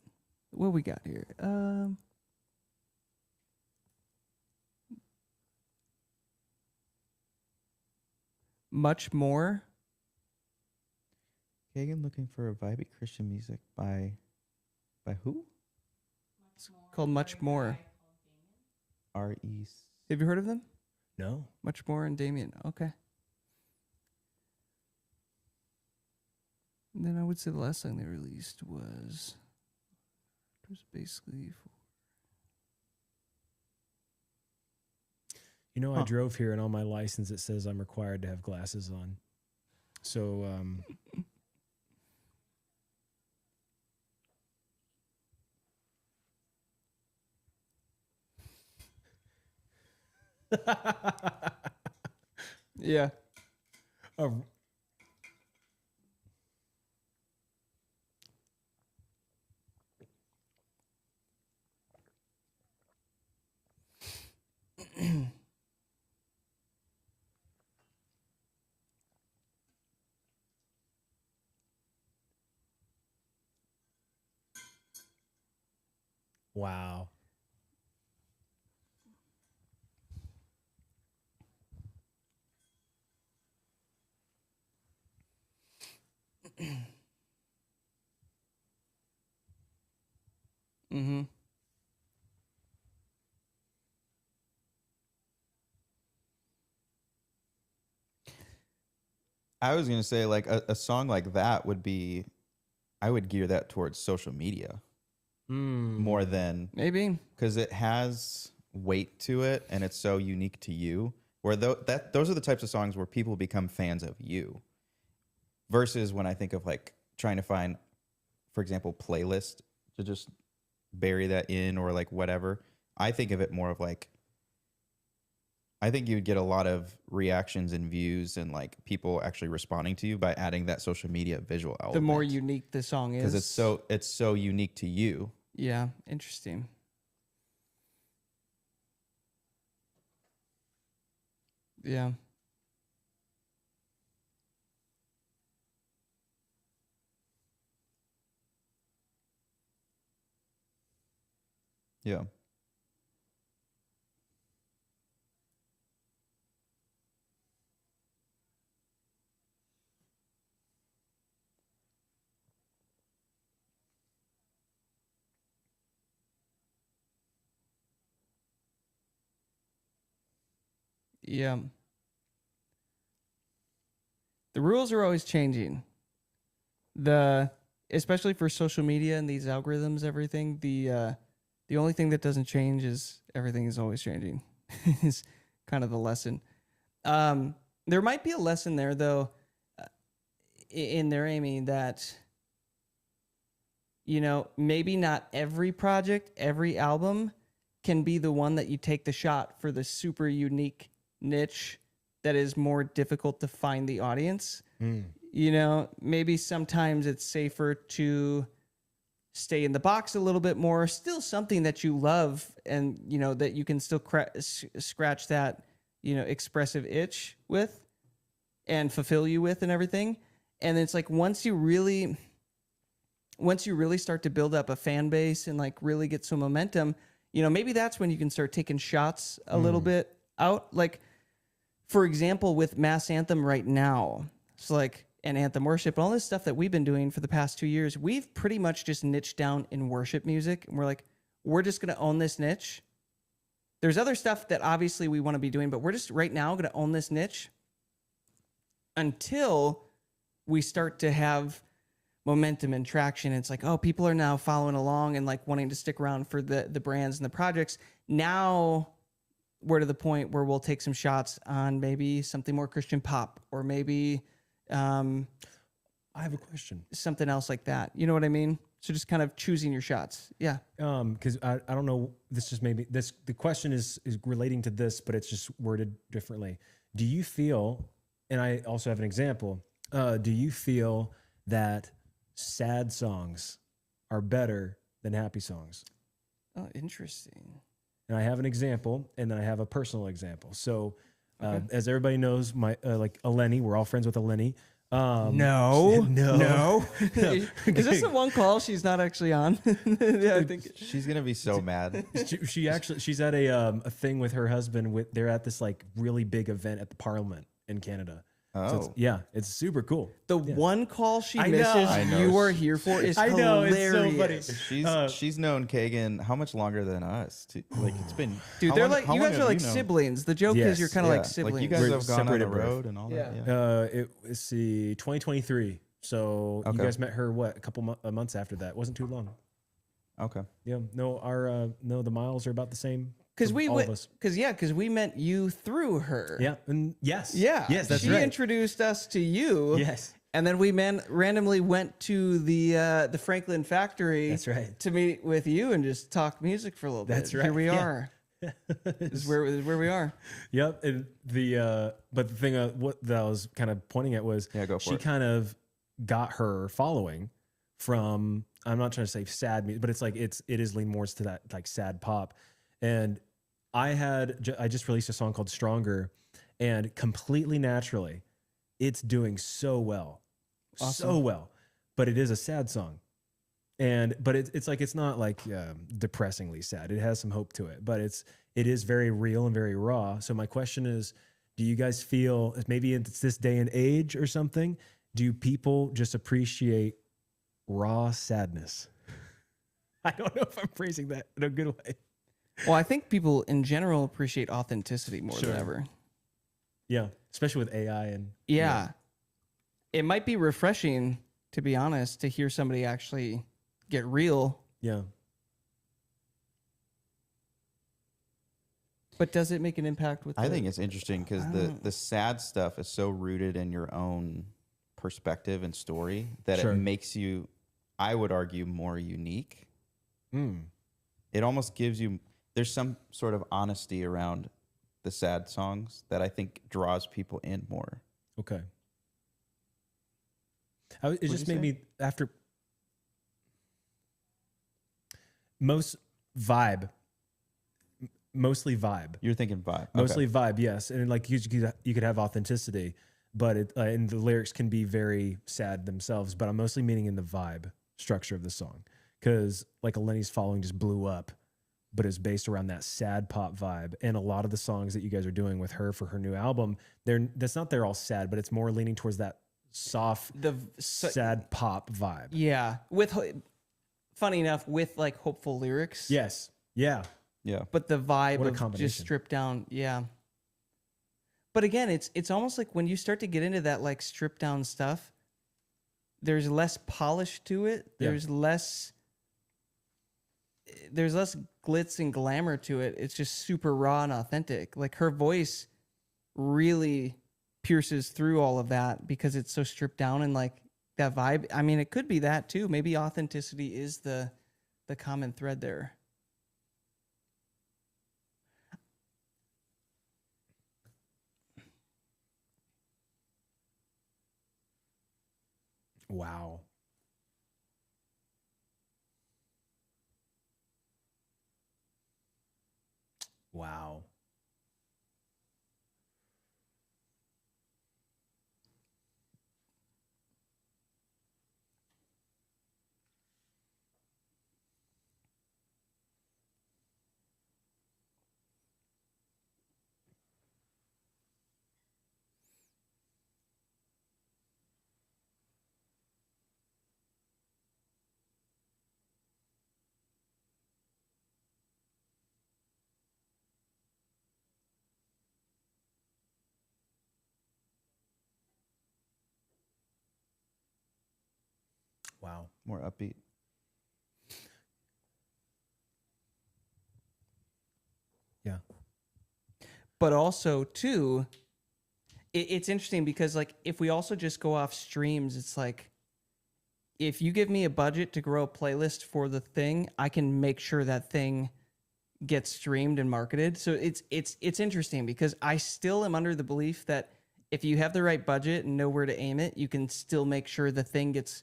What we got here? Much more. Kagan looking for a vibey Christian music by who? It's called Much More. R.E. Have you heard of them? No. Much More and Damien. Okay. And then I would say the last song they released was basically for... You know, I drove here and on my license it says I'm required to have glasses on. So, Yeah. wow. Mm-hmm. I was gonna say like a song like that would be, I would gear that towards social media more than, Maybe. because it has weight to it and it's so unique to you. Where those are the types of songs where people become fans of you. Versus when I think of like trying to find, for example, playlist to just bury that in or like whatever. I think of it more of like, I think you would get a lot of reactions and views and like people actually responding to you by adding that social media visual element. The more unique the song is. Because it's so unique to you. Yeah, interesting. Yeah. Yeah. Yeah. The rules are always changing. especially for social media and these algorithms, everything, the only thing that doesn't change is everything is always changing. Is kind of the lesson. There might be a lesson there though, in there, Amy, that maybe not every project, every album can be the one that you take the shot for the super unique niche that is more difficult to find the audience. Maybe sometimes it's safer to stay in the box a little bit more, still something that you love and, that you can still scratch that, expressive itch with and fulfill you with and everything. And it's like, once you really start to build up a fan base and like really get some momentum, maybe that's when you can start taking shots a little bit out. Like, for example, with Mass Anthem right now, it's like, and Anthem worship, all this stuff that we've been doing for the past 2 years, we've pretty much just niched down in worship music. And we're like, we're just going to own this niche. There's other stuff that obviously we want to be doing, but we're just right now going to own this niche until we start to have momentum and traction. It's like, oh, people are now following along and like wanting to stick around for the brands and the projects. Now we're to the point where we'll take some shots on maybe something more Christian pop, or maybe I have a question. Something else like that. You know what I mean? So just kind of choosing your shots. Yeah. Because I don't know. This just maybe this. The question is relating to this, but it's just worded differently. Do you feel? And I also have an example. Do you feel that sad songs are better than happy songs? Oh, interesting. And I have an example, and then I have a personal example. So, as everybody knows, my like Eleni, we're all friends with Eleni. No. Okay. Is this the one call she's not actually on? Yeah, I think She's gonna be so mad. She's at a thing with her husband. They're at this like really big event at the Parliament in Canada. So it's super cool. the one call she I know. misses, I know. you are here for, is I know, it's so hilarious. funny. She's known Kagan how much longer than us? Like it's been. Dude, how they're long- like, how you long guys have are like you known? siblings. The joke is Yes. you're kind of Yeah, like siblings. Like you guys We're have gone on the separated birth. road and all that. Yeah. Yeah. It was 2023. So you Okay. guys met her a couple months after that? Wasn't too long. Okay. Yeah. No, the miles are about the same. Because for we all went, of us. because we met you through her. Yeah. And yes. Yeah. Yes, that's she right. introduced us to you. Yes. And then we randomly went to the Franklin factory. That's right. To meet with you and just talk music for a little bit. That's Here right, we yeah. are. This is where we are. Yep. And but the thing what that I was kind of pointing at was Yeah, go for she it. kind of got her following from, I'm not trying to say sad music, but it's like it is lean more to that like sad pop. And I just released a song called Stronger, and completely naturally it's doing so well. Awesome. So well. But it is a sad song. But it's like, it's not like depressingly sad. It has some hope to it, but it is very real and very raw. So my question is, do you guys feel, maybe it's this day and age or something, do people just appreciate raw sadness? I don't know if I'm phrasing that in a good way. Well, I think people in general appreciate authenticity more than Sure. ever. Yeah, especially with AI and Yeah. It might be refreshing, to be honest, to hear somebody actually get real. yeah. But does it make an impact with I think it's interesting because the sad stuff is so rooted in your own perspective and story that Sure. it makes you, I would argue, more unique. Mm. It almost gives you, there's some sort of honesty around the sad songs that I think draws people in more. Okay. It just you made say? me after mostly vibe. You're thinking vibe. Mostly vibe, yes. And like you could have authenticity, but and the lyrics can be very sad themselves. But I'm mostly meaning in the vibe structure of the song, because like Eleni's Following just blew up, but it's based around that sad pop vibe. And a lot of the songs that you guys are doing with her for her new album, they're all sad, but it's more leaning towards that soft, sad pop vibe. Yeah. Funny enough, with like hopeful lyrics. Yes. Yeah. Yeah. But the vibe What a of just combination. stripped down. Yeah. But again, it's almost like when you start to get into that like stripped down stuff, there's less polish to it. Yeah. There's less glitz and glamour to it. It's just super raw and authentic. Like her voice really pierces through all of that because it's so stripped down and like that vibe. I mean, it could be that too. Maybe authenticity is the common thread there. Wow. Wow. Wow. More upbeat. Yeah. But also too, it's interesting because like if we also just go off streams, it's like if you give me a budget to grow a playlist for the thing, I can make sure that thing gets streamed and marketed. So it's interesting because I still am under the belief that if you have the right budget and know where to aim it, you can still make sure the thing gets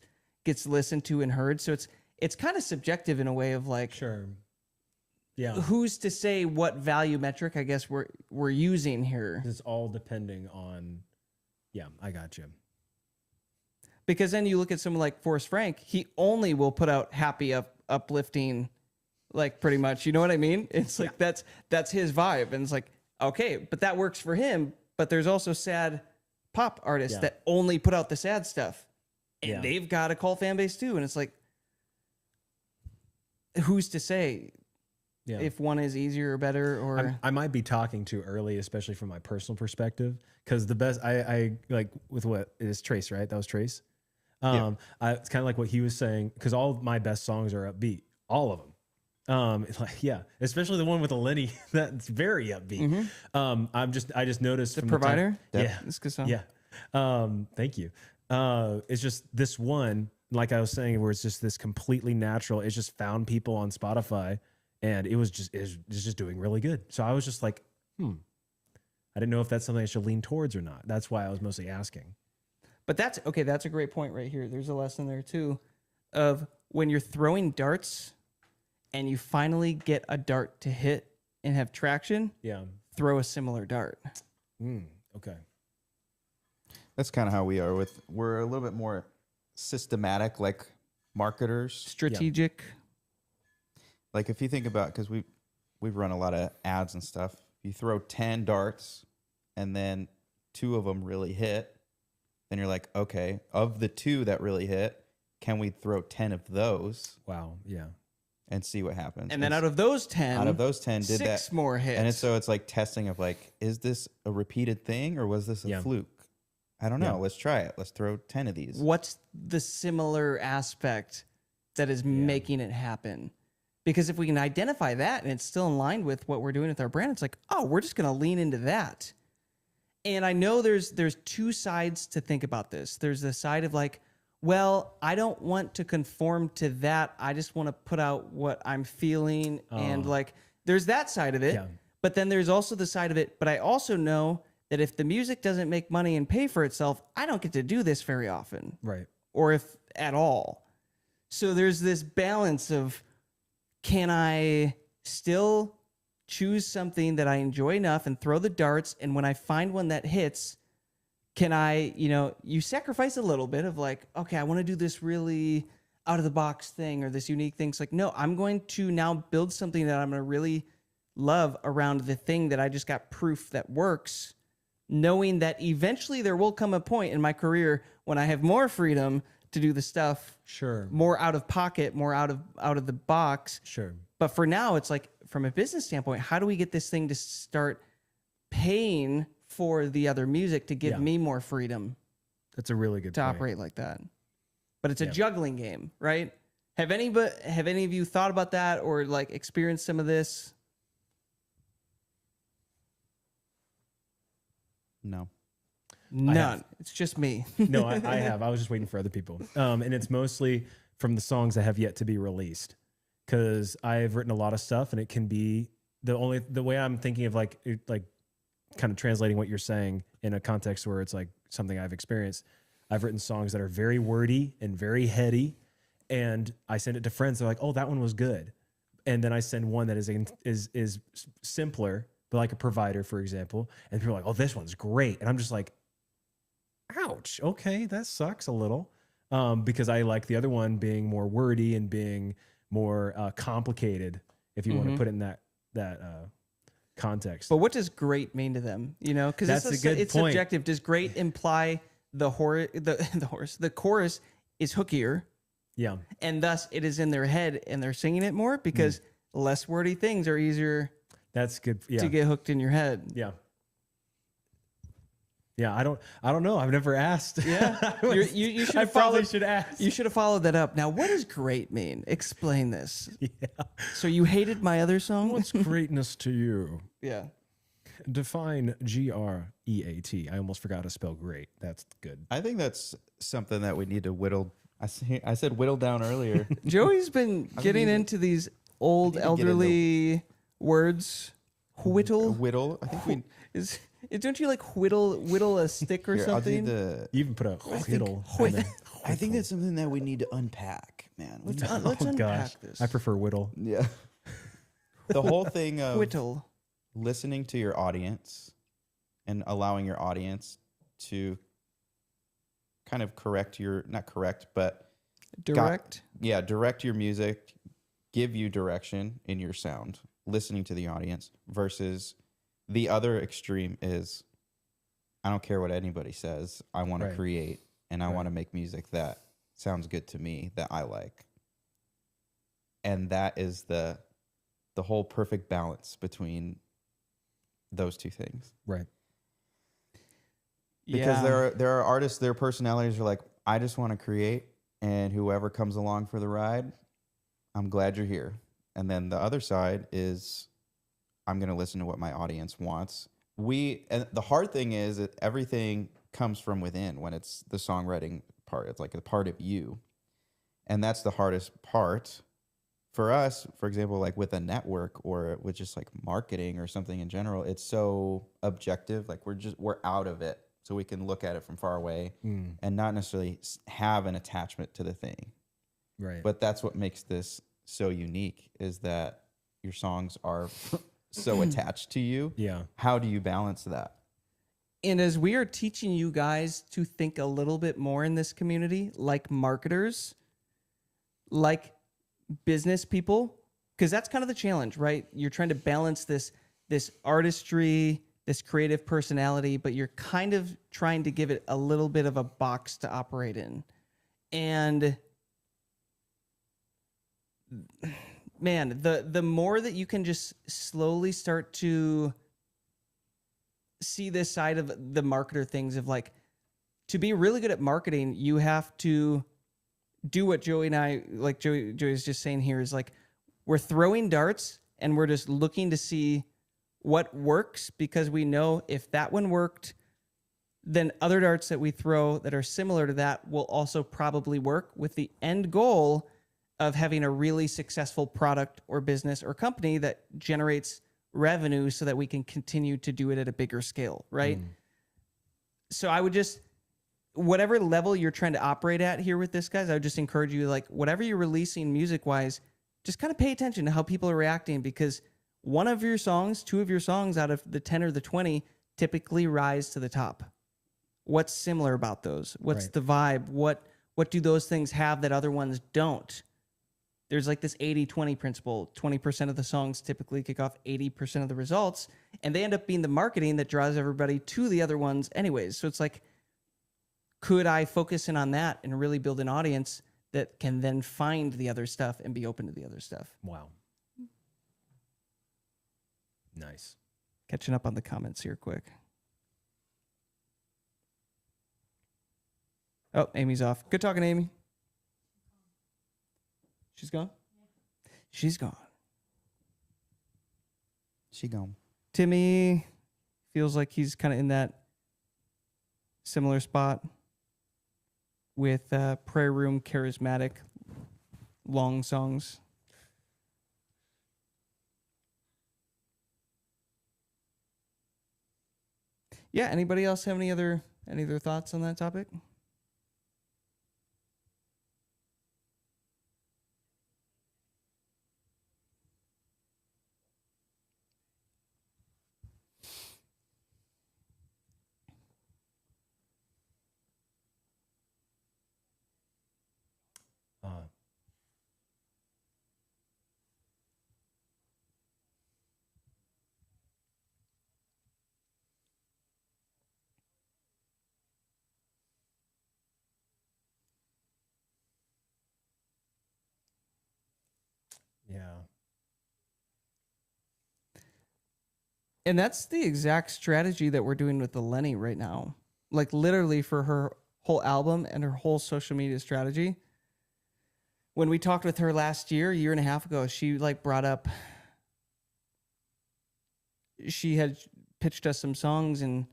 listened to and heard. So it's kind of subjective in a way of like, Sure. Yeah. who's to say what value metric I guess we're using here? It's all depending on. Yeah, I got you. Because then you look at someone like Forrest Frank, he only will put out happy, uplifting, like pretty much. You know what I mean? It's like that's his vibe, and it's like okay, but that works for him. But there's also sad pop artists that only put out the sad stuff, and they've got a cult fan base too. And it's like, who's to say if one is easier or better? Or I might be talking too early, especially from my personal perspective, because the best I like with what is Trace, right? That was Trace. It's kind of like what he was saying, because all of my best songs are upbeat, all of them. It's like, yeah, especially the one with the Lenny, that's very upbeat. I just noticed the from provider, the time, yeah, it's a good song. yeah. Thank you. It's just this one, like I was saying, where it's just this completely natural. It's just found people on Spotify, and it's just doing really good. So I was just like, I didn't know if that's something I should lean towards or not. That's why I was mostly asking. But that's okay. That's a great point right here. There's a lesson there too, of when you're throwing darts, and you finally get a dart to hit and have traction. Yeah. Throw a similar dart. Okay. That's kind of how we are we're a little bit more systematic, like marketers. Strategic. Like if you think about, because we've run a lot of ads and stuff. You throw 10 darts and then 2 of them really hit. Then you're like, okay, of the 2 that really hit, can we throw 10 of those? Wow. Yeah. And see what happens. And then out of those 10, did 6 that more hits. And so it's like testing of like, is this a repeated thing or was this a fluke? I don't know. Yeah. Let's try it. Let's throw 10 of these. What's the similar aspect that is making it happen? Because if we can identify that and it's still in line with what we're doing with our brand, it's like, oh, we're just going to lean into that. And I know there's 2 sides to think about this. There's the side of like, well, I don't want to conform to that. I just want to put out what I'm feeling. And like, there's that side of it. Yeah. But then there's also the side of it. But I also know that if the music doesn't make money and pay for itself, I don't get to do this very often. Right. Or if at all. So there's this balance of, can I still choose something that I enjoy enough and throw the darts? And when I find one that hits, can I, you sacrifice a little bit of like, okay, I want to do this really out of the box thing or this unique thing. It's like, no, I'm going to now build something that I'm going to really love around the thing that I just got proof that works, knowing that eventually there will come a point in my career when I have more freedom to do the stuff more out of pocket, more out of the box. Sure. But for now, it's like, from a business standpoint, how do we get this thing to start paying for the other music to give me more freedom That's a really good to point. operate like that? but it's a Yeah. juggling game, right? Have any of you thought about that or like experienced some of this? No. None. It's just me. No, I have. I was just waiting for other people. And it's mostly from the songs that have yet to be released. Because I've written a lot of stuff, and it can be the way I'm thinking of like kind of translating what you're saying in a context where it's like something I've experienced. I've written songs that are very wordy and very heady, and I send it to friends. They're like, "Oh, that one was good," and then I send one that is simpler, but like a Provider, for example, and people are like, "Oh, this one's great," and I'm just like, ouch, okay, that sucks a little, because I like the other one being more wordy and being more complicated, if you want to put it in that context. But what does great mean to them? You know, because That's a good it's point. subjective. Does great imply the chorus is hookier, Yeah, and thus it is in their head and they're singing it more because less wordy things are easier that's good. Yeah, to get hooked in your head. yeah. Yeah, I don't know. I've never asked. Yeah, you should I have probably followed. should ask. You should have followed that up. Now, what does great mean? Explain this. Yeah. So you hated my other song? What's greatness to you? Yeah. Define GREAT. I almost forgot to spell great. That's good. I think that's something that we need to whittle. I said whittle down earlier. Joey's been getting into these old I need to get elderly words. Whittle Whittle. I think we. is. Don't you like whittle a stick or Here, I'll do something? the. You even put a whittle. I think that's something that we need to unpack, man. Let's Oh unpack gosh, this. I prefer whittle. Yeah. The whole thing of Whittle. listening to your audience and allowing your audience to kind of not correct, but Direct. direct your music, give you direction in your sound, listening to the audience versus the other extreme is I don't care what anybody says. I want to Right. create and I want to make music that sounds good to me, that I like. And that is the whole perfect balance between those two things. Right. Because there are artists, their personalities are like, I just want to create, and whoever comes along for the ride, I'm glad you're here. And then the other side is I'm going to listen to what my audience wants. And the hard thing is that everything comes from within when it's the songwriting part. It's like a part of you. And that's the hardest part for us. For example, like with a network or with just like marketing or something in general, it's so objective. Like we're out of it. So we can look at it from far away and not necessarily have an attachment to the thing. Right. But that's what makes this so unique is that your songs are so attached to you. Yeah. How do you balance that? And as we are teaching you guys to think a little bit more in this community, like marketers, like business people, because that's kind of the challenge, right? You're trying to balance this artistry, this creative personality, but you're kind of trying to give it a little bit of a box to operate in. And man, the more that you can just slowly start to see this side of the marketer things of like, to be really good at marketing, you have to do what Joey and I, like Joey is just saying here, is like, we're throwing darts and we're just looking to see what works, because we know if that one worked, then other darts that we throw that are similar to that will also probably work, with the end goal of having a really successful product or business or company that generates revenue so that we can continue to do it at a bigger scale, right? So I would just, whatever level you're trying to operate at here with this, guys, I would just encourage you, like, whatever you're releasing music-wise, just kind of pay attention to how people are reacting, because one of your songs, two of your songs out of the 10 or the 20 typically rise to the top. What's similar about those? What's Right. the vibe? What do those things have that other ones don't? There's like this 80-20 principle. 20% of the songs typically kick off 80% of the results, and they end up being the marketing that draws everybody to the other ones anyways. So it's like, could I focus in on that and really build an audience that can then find the other stuff and be open to the other stuff? Wow. Nice. Catching up on the comments here quick. Oh, Amy's off. Good talking, Amy. She's gone? She's gone. She gone. Timmy feels like he's kind of in that similar spot with Prayer Room charismatic long songs. Yeah, anybody else have any other thoughts on that topic? Uh, yeah. And that's the exact strategy that we're doing with the Lenny right now. Like literally for her whole album and her whole social media strategy. When we talked with her last year, a year and a half ago, she like brought up, she had pitched us some songs and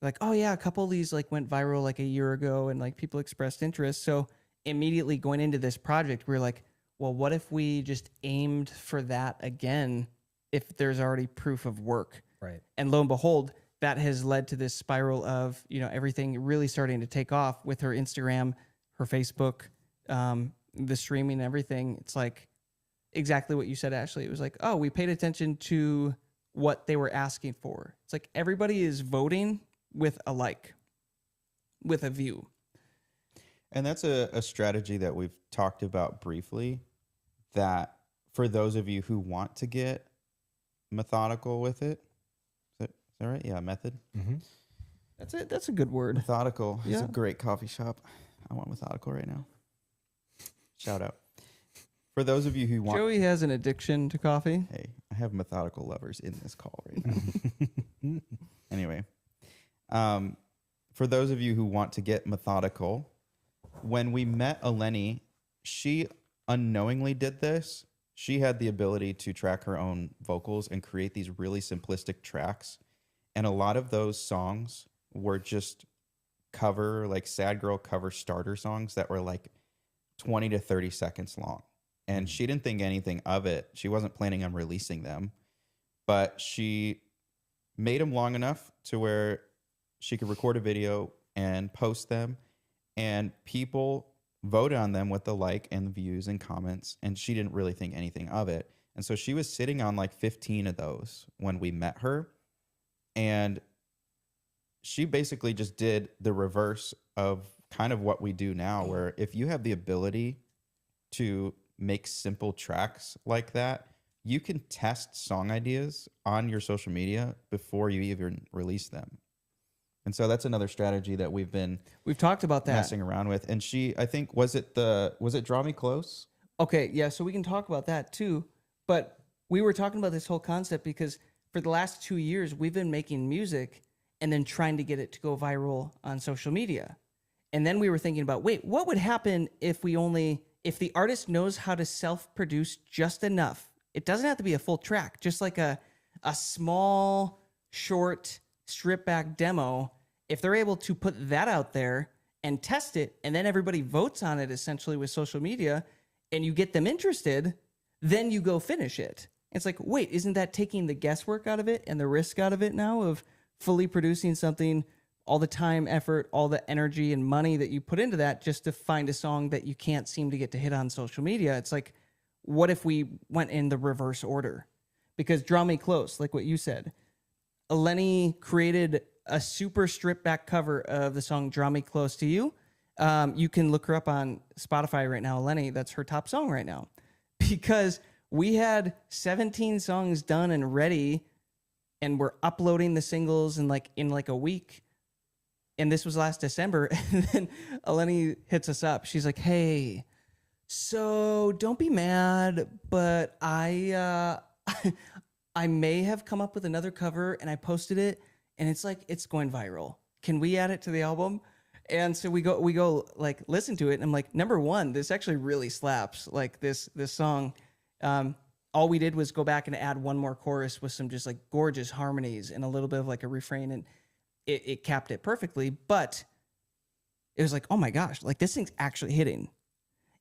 like, oh yeah, a couple of these like went viral like a year ago and like people expressed interest. So immediately going into this project, we were like, well, what if we just aimed for that again if there's already proof of work? Right. And lo and behold, that has led to this spiral of, you know, everything really starting to take off with her Instagram, her Facebook, the streaming, everything. It's like exactly what you said, Ashley. It was like, oh, we paid attention to what they were asking for. It's like everybody is voting with a like, with a view. And that's a strategy that we've talked about briefly, that for those of you who want to get methodical with it, is that right? Yeah, method. Mm-hmm. That's it. That's a good word. Methodical. It's Yeah. a great coffee shop. I want methodical right now. Shout out. For those of you who want... Joey has an addiction to coffee. Hey, I have methodical lovers in this call right now. Anyway, for those of you who want to get methodical, when we met Eleni, she unknowingly did this. She had the ability to track her own vocals and create these really simplistic tracks. And a lot of those songs were just cover, like sad girl cover starter songs that were like 20 to 30 seconds long. And she didn't think anything of it. She wasn't planning on releasing them, but she made them long enough to where she could record a video and post them, and people voted on them with the like and the views and comments, and she didn't really think anything of it. And so she was sitting on like 15 of those when we met her, and she basically just did the reverse of kind of what we do now, where if you have the ability to make simple tracks like that, you can test song ideas on your social media before you even release them. And so that's another strategy that we've talked about that. messing around with. And she, I think, was it Draw Me Close? Okay, yeah, so we can talk about that too. But we were talking about this whole concept because for the last 2 years, we've been making music and then trying to get it to go viral on social media. And then we were thinking about, wait, what would happen if the artist knows how to self-produce just enough? It doesn't have to be a full track, just like a small, short, stripped back demo. If they're able to put that out there and test it, and then everybody votes on it essentially with social media, and you get them interested, then you go finish it. It's like, wait, isn't that taking the guesswork out of it and the risk out of it now of fully producing something, all the time, effort, all the energy and money that you put into that just to find a song that you can't seem to get to hit on social media? It's like, what if we went in the reverse order? Because Draw Me Close, like what you said, Eleni created a super stripped back cover of the song Draw Me Close to You. You can look her up on Spotify right now, Eleni. That's her top song right now. Because we had 17 songs done and ready, and we're uploading the singles in like a week. And this was last December. And then Eleni hits us up. She's like, hey, so don't be mad, but I may have come up with another cover and I posted it and it's like, it's going viral. Can we add it to the album? And so we go like listen to it, and I'm like, number one, this actually really slaps. Like this song. All we did was go back and add one more chorus with some just like gorgeous harmonies and a little bit of like a refrain, and it capped it perfectly. But it was like, oh my gosh, like this thing's actually hitting.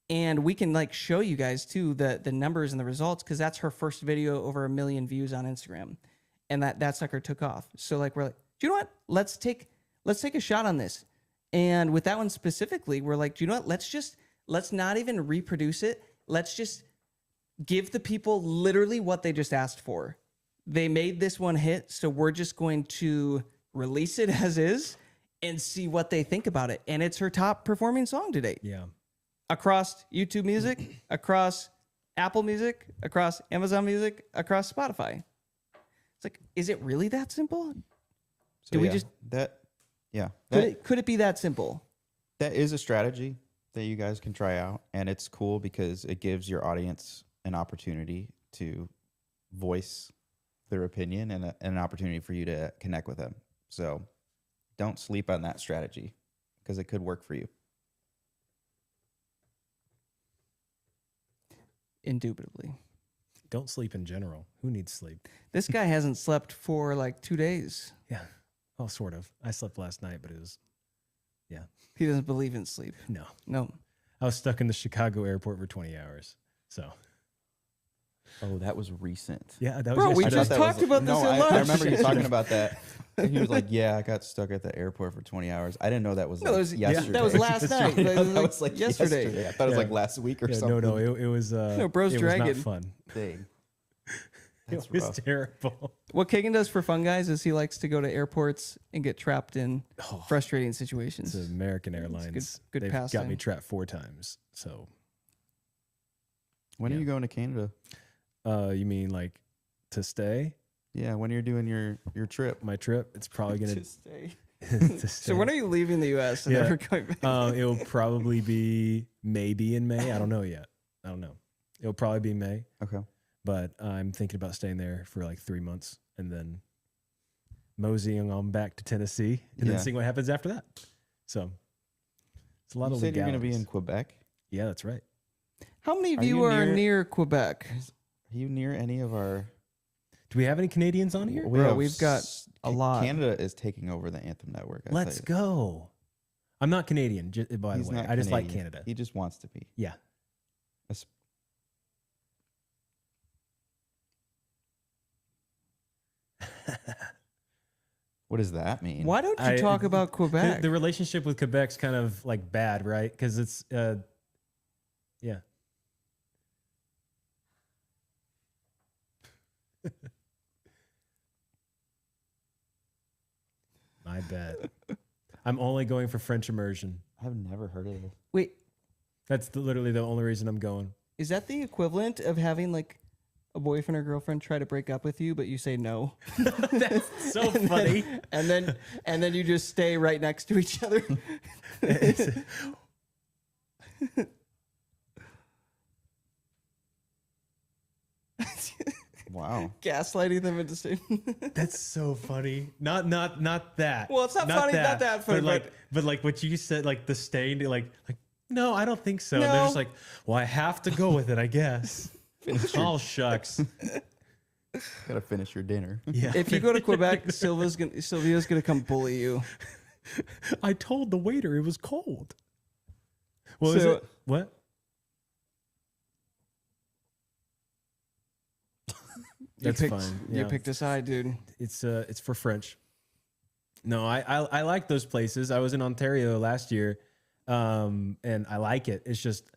And we can like show you guys too the numbers and the results, because that's her first video over 1 million views on Instagram, and that sucker took off. So like we're like, do you know what? Let's take a shot on this. And with that one specifically, we're like, do you know what? Let's not even reproduce it. Let's just give the people literally what they just asked for. They made this one hit, so we're just going to release it as is and see what they think about it. And it's her top performing song to date. Yeah. Across YouTube Music, across Apple Music, across Amazon Music, across Spotify. It's like, is it really that simple? So Do we yeah, just that? Yeah, could it be that simple? that is a strategy that you guys can try out, and it's cool because it gives your audience an opportunity to voice their opinion and an opportunity for you to connect with them. So don't sleep on that strategy because it could work for you. Indubitably. Don't sleep in general. Who needs sleep? This guy hasn't slept for like 2 days. Yeah. Oh, sort of. I slept last night, but it was, yeah. He doesn't believe in sleep. No. No. I was stuck in the Chicago airport for 20 hours. So, Oh, that was recent. yeah, that was Bro, we yesterday. just talked about this at I lunch. remember you talking about that. And he was like, "Yeah, I got stuck at the airport for 20 hours." I didn't know that was No, like that was- yesterday. that was last night. I That know was that like was like yesterday. yesterday. I thought it was Yeah. like last week or Yeah, something. no, it was, No, bro's it was dragging. not fun. Dang. It That's was rough. terrible. What Kagan does for fun, guys, is he likes to go to airports and get trapped in frustrating situations. It's American Airlines. good They've got pastime. me trapped 4 times. So, When Yeah. are you going to Canada? you mean like to stay? Yeah, when you're doing your trip. My trip? It's probably going To stay. to stay. So when are you leaving the U.S. and Yeah. never coming back? It'll probably be maybe in May. I don't know yet. I don't know. It'll probably be May, Okay. but I'm thinking about staying there for like 3 months and then moseying on back to Tennessee and Yeah. then seeing what happens after that. So it's a lot You of said you're going to be legalities. in Quebec. Yeah, that's right. How many of Are you you are near- near Quebec? Are you near any of our? Do we have any Canadians on here? Bro, have we've got a lot. Canada is taking over the Anthem network. I Let's tell you. go. I'm not Canadian, by the He's way. not I just like Canadian. Canada. He just wants to be. Yeah. What does that mean? Why don't you talk about Quebec? The relationship with Quebec's kind of like bad, right? Because it's, yeah. My bad. I'm only going for French immersion. I've never heard of it. Wait, That's literally the only reason I'm going. is that the equivalent of having like a boyfriend or girlfriend try to break up with you, but you say no? That's so funny. and then you just stay right next to each other. Wow. Gaslighting them into saying. That's so funny. Not that. Well, it's not funny, not that funny, But like what you said, like the stain, like no, I don't think so. And they're No. just like, well, I have to go with it, I guess. Oh shucks. Gotta finish your dinner. Yeah. If you go to Quebec, Sylvia's gonna come bully you. I told the waiter it was cold. Well, is So- it? What? That's picked, fine. You Yeah. picked a side, dude. It's for French. No, I like those places. I was in Ontario last year, and I like it. It's just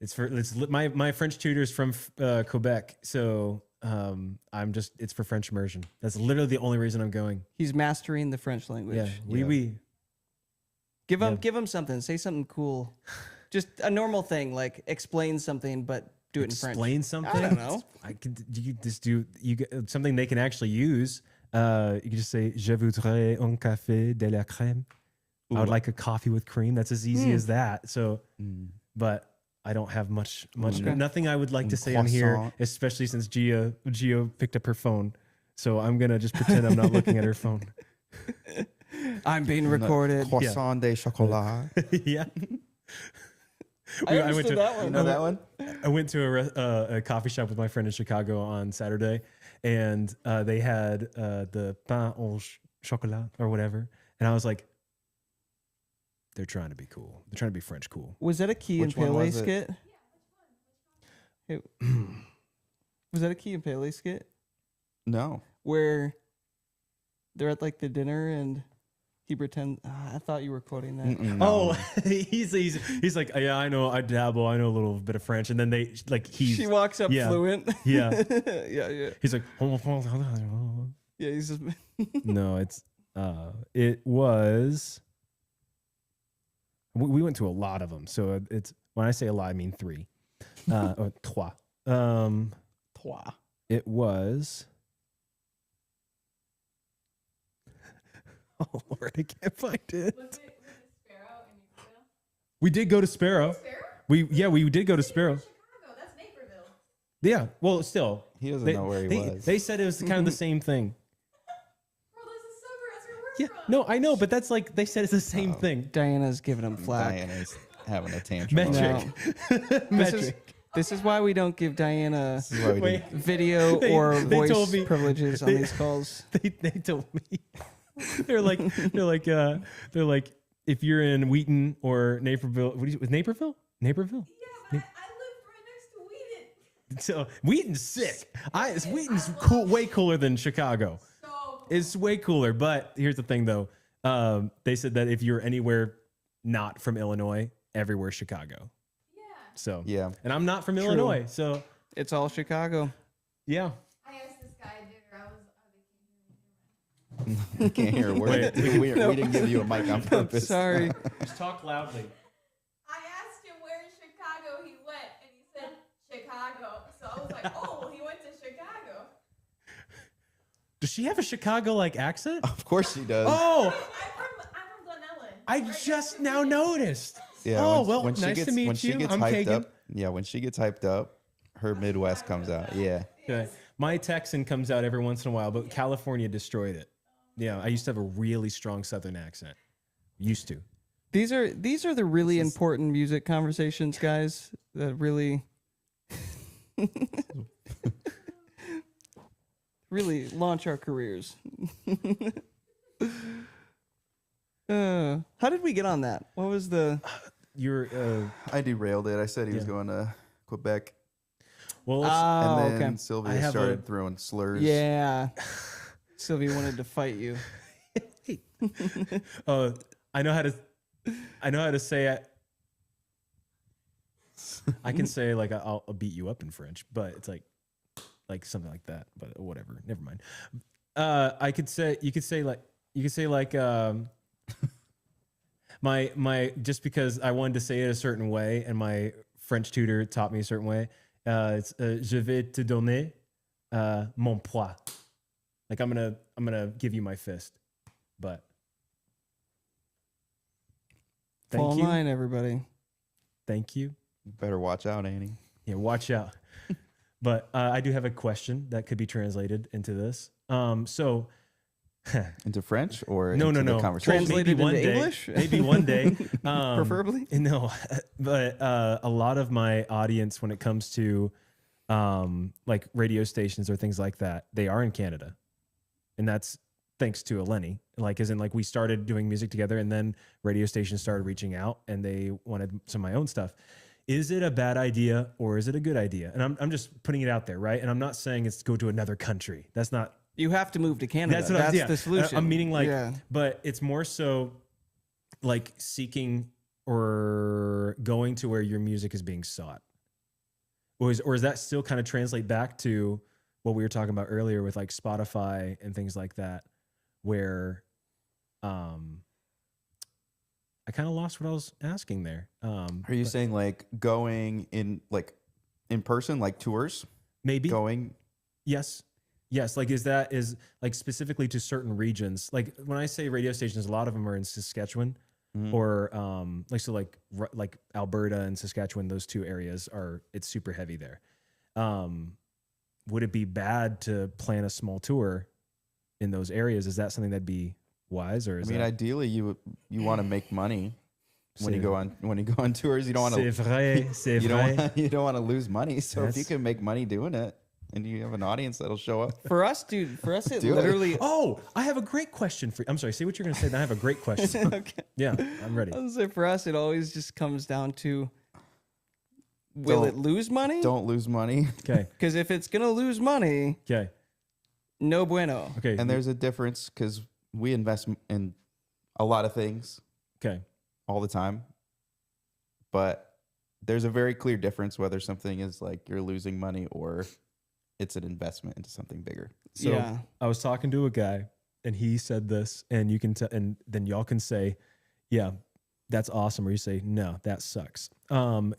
my French tutor's from Quebec, so it's for French immersion. That's literally the only reason I'm going. He's mastering the French language. Yeah, oui. Give him Yeah. give him something. Say something cool. Just a normal thing, like explain something, but do it in French. Explain something. I don't know. You just do something they can actually use. You can just say Je voudrais un café de la crème. I would like a coffee with cream. That's as easy as that. So, but I don't have much. Okay. Nothing I would like to say on here, Croissant. especially since Gio picked up her phone. So I'm gonna just pretend I'm not looking at her phone. I'm being recorded. Croissant de chocolat. Yeah. I I went understood to that one. You know that one? I went to a coffee shop with my friend in Chicago on Saturday, and they had the pain au chocolat or whatever, and I was like, they're trying to be cool. They're trying to be French cool. Was that a Key and Which one Pele was it? skit? Was that a Key and Pele skit No. where they're at like the dinner and he pretends? I thought you were quoting that. Mm-mm, Oh, no. he's like, yeah, I know, I dabble, I know a little bit of French, and then they like She walks up yeah. fluent. Yeah. yeah. He's like, Yeah, he's just no, it was. We went to a lot of them, so it's when I say a lot, I mean 3, or trois. Trois. It was. Oh Lord, I can't find it. Was it Sparrow in Naperville? We did go to Sparrow. Sparrow? We did go to Sparrow. Chicago. That's Naperville. Yeah, well, still, He doesn't know where he was. They said it was kind of the same thing. Bro, there's a suburb. That's where Yeah, we're from. no, I know, but that's like they said it's the same thing. Diana's giving him flack. Diana's having a tantrum. Metric. This is why we don't give Diana This is why we Wait. didn't- video They- or they voice told me- privileges on they- these calls. They told me they're like if you're in Wheaton or Naperville, was Naperville? Naperville? Yeah, but I lived right next to Wheaton. So Wheaton's sick. Wheaton's cool, way cooler than Chicago. So cool. It's way cooler. But here's the thing, though. They said that if you're anywhere not from Illinois, everywhere Chicago. Yeah. So Yeah. and I'm not from Illinois, so It's all Chicago. yeah. I asked this guy at dinner. I was, We can't hear a word. Wait. We didn't give you a mic on purpose. Sorry. Just talk loudly. I asked him where in Chicago he went, and he said Chicago. So I was like, oh, well, he went to Chicago. Does she have a Chicago-like accent? Of course she does. Oh, I'm from Glen Ellen. I Right just next to now Wheaton. noticed. Yeah, Oh, when- well, when she nice to gets- meet when she you. gets I'm hyped Kagan. up. Yeah, when she gets hyped up, her Midwest comes out. Yeah. Okay. My Texan comes out every once in a while, but California destroyed it. Yeah, I used to have a really strong Southern accent. Used to. These are the really important music conversations, guys. That really, really launch our careers. How did we get on that? What was the? You're I derailed it. I said he was Yeah. going to Quebec. well. Oh, And then okay. Sylvia I have started a- throwing slurs. Yeah, Sylvia wanted to fight you. I know how to say it. I can say like I'll beat you up in French, but it's like something like that. But whatever, never mind. You could say my just because I wanted to say it a certain way, and my French tutor taught me a certain way. It's je vais te donner mon poids. Like I'm gonna give you my fist, but. Fall Thank in you. line, everybody. Thank you. Better watch out, Annie. Yeah, watch out. But I do have a question that could be translated into this. So Into French or no, into no. the conversation? Translated Maybe one into day. English? Maybe one day. Preferably? No, but a lot of my audience, when it comes to like radio stations or things like that, they are in Canada, and that's thanks to Eleni. Like, as in, like we started doing music together, and then radio stations started reaching out, and they wanted some of my own stuff. Is it a bad idea or is it a good idea? And I'm just putting it out there, right? And I'm not saying it's go to another country. That's not. You have to move to Canada. That's what That's yeah. the solution. I'm meaning like, Yeah. but it's more so like seeking or going to where your music is being sought. Or is that still kind of translate back to what we were talking about earlier with like Spotify and things like that, where I kind of lost what I was asking there. Are you saying like going in person, like tours? Maybe Going? Yes. Like is like specifically to certain regions. Like when I say radio stations, a lot of them are in Saskatchewan or like Alberta and Saskatchewan. Those two areas it's super heavy there. Would it be bad to plan a small tour in those areas? Is that something that'd be wise, or I is mean, that? ideally, you want to make money when you C'est- go on tours. You don't want C'est to. vrai, c'est You vrai. you don't want to lose money. So if you That's- can make money doing it, and you have an audience that'll show up, For us, dude, for us, it Do it. literally. Oh, I have a great question for you. I'm sorry. Say what you're going to say. Then I have a great question. Okay. Yeah, I'm ready. I was gonna say for us, it always just comes down to will it Don't- lose money? don't lose money. Okay. Because if it's gonna lose money, Okay. no bueno. Okay. And there's a difference because we invest in a lot of things okay. all the time, but there's a very clear difference whether something is like you're losing money or it's an investment into something bigger. So Yeah. I was talking to a guy, and he said this, and you can tell, and then y'all can say, "Yeah, that's awesome," or you say, "No, that sucks."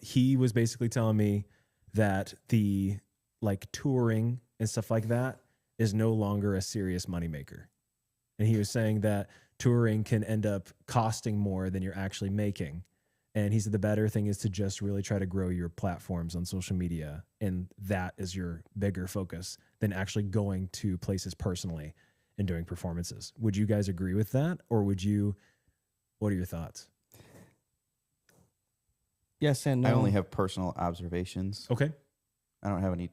He was basically telling me that the like touring and stuff like that is no longer a serious moneymaker, and he was saying that touring can end up costing more than you're actually making. And he said the better thing is to just really try to grow your platforms on social media. And that is your bigger focus than actually going to places personally and doing performances. Would you guys agree with that? Or what are your thoughts? Yes and no. I only have personal observations. Okay. I don't have any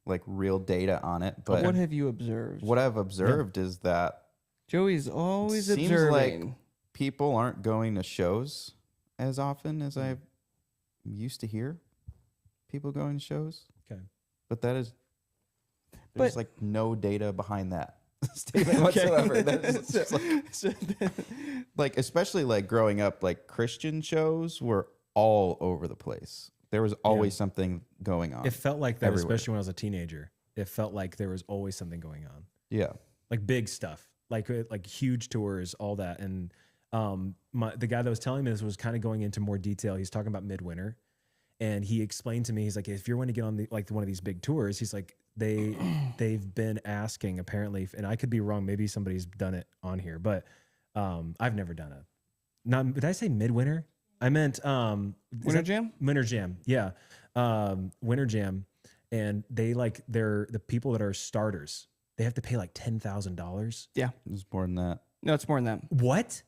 like real data on it, but What have you observed? what I've observed is that Joey's always seems observing. like people aren't going to shows as often as I used to hear people going to shows. Okay. But there's But- like no data behind that statement whatsoever. That's just like especially like growing up, like Christian shows were all over the place. There was always something going on. It felt like that, Everywhere. especially when I was a teenager. It felt like there was always something going on. Yeah. Like big stuff, like huge tours, all that. And the guy that was telling me this was kind of going into more detail. He's talking about midwinter, and he explained to me, he's like, if you're going to get on one of these big tours, he's like, they've been asking apparently, and I could be wrong, maybe somebody's done it on here, but I've never done it. Did I say midwinter? I meant Winter Jam? Winter Jam, yeah, Winter Jam, and they're the people that are starters. They have to pay like $10,000. Yeah. It was more than that. No, it's more than that. What?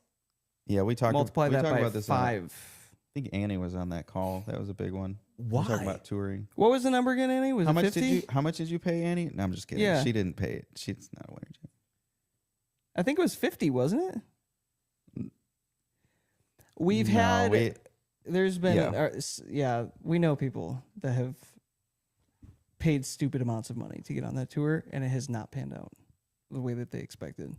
Yeah, we talked Multiply we that talked by about this 5. I think Annie was on that call. That was a big one. We were Why? talking about touring. What was the number again, Annie? Was How it much 50? how much did you pay Annie? No, I'm just kidding. Yeah. She didn't pay it. She's not a winner. I think it was 50, wasn't it? We've No, had. There's been. Yeah. We know people that have paid stupid amounts of money to get on that tour, and it has not panned out the way that they expected.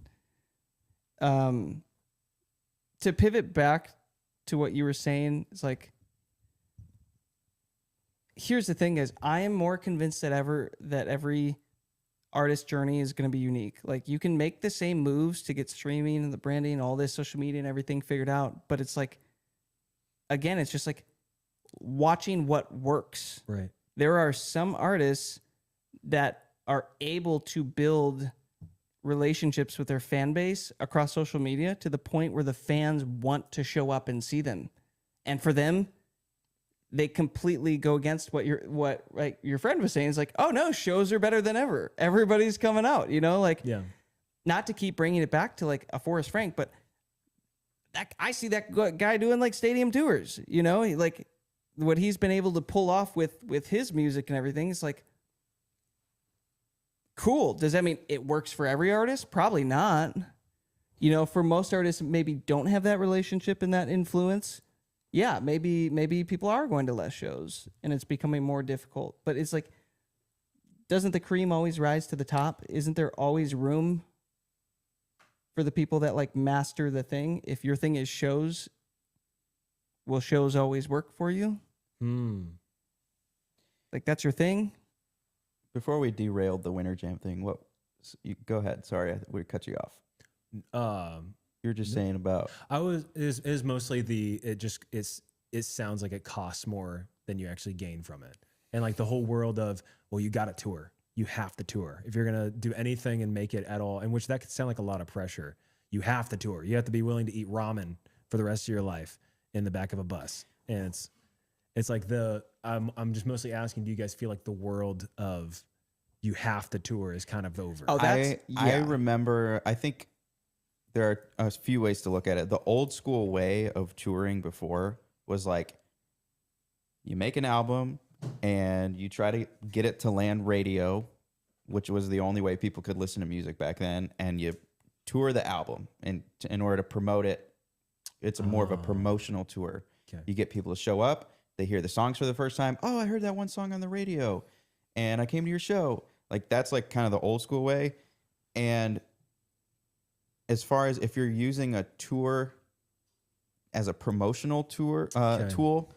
To pivot back to what you were saying, it's like, here's the thing: is I am more convinced that every artist journey is going to be unique. Like you can make the same moves to get streaming and the branding, all this social media and everything figured out, but it's like, again, it's just like watching what works. Right. There are some artists that are able to build relationships with their fan base across social media to the point where the fans want to show up and see them. And for them, they completely go against what your friend was saying. It's like, oh no, shows are better than ever. Everybody's coming out, like Yeah. not to keep bringing it back to like a Forrest Frank, but I see that guy doing like stadium tours, like what he's been able to pull off with his music and everything. It's like, cool. Does that mean it works for every artist? Probably not. For most artists, maybe don't have that relationship and that influence. Yeah, maybe people are going to less shows and it's becoming more difficult. But it's like, doesn't the cream always rise to the top? Isn't there always room for the people that like master the thing? If your thing is shows, will shows always work for you? Like that's your thing? Before we derailed the Winter Jam thing, go ahead. Sorry, we cut you off. You were just saying about is mostly it sounds like it costs more than you actually gain from it. And like the whole world of, well, you got to tour. You have to tour. If you're going to do anything and make it at all, and which that could sound like a lot of pressure. You have to tour. You have to be willing to eat ramen for the rest of your life in the back of a bus. And it's like I'm just mostly asking, do you guys feel like the world of you have to tour is kind of over? Oh, I remember, I think there are a few ways to look at it. The old school way of touring before was like you make an album and you try to get it to land radio, which was the only way people could listen to music back then, and you tour the album. And in order to promote it, it's more of a promotional tour. Okay. You get people to show up, they hear the songs for the first time. Oh, I heard that one song on the radio and I came to your show. Like that's like kind of the old school way. And as far as if you're using a tour as a promotional tour tool,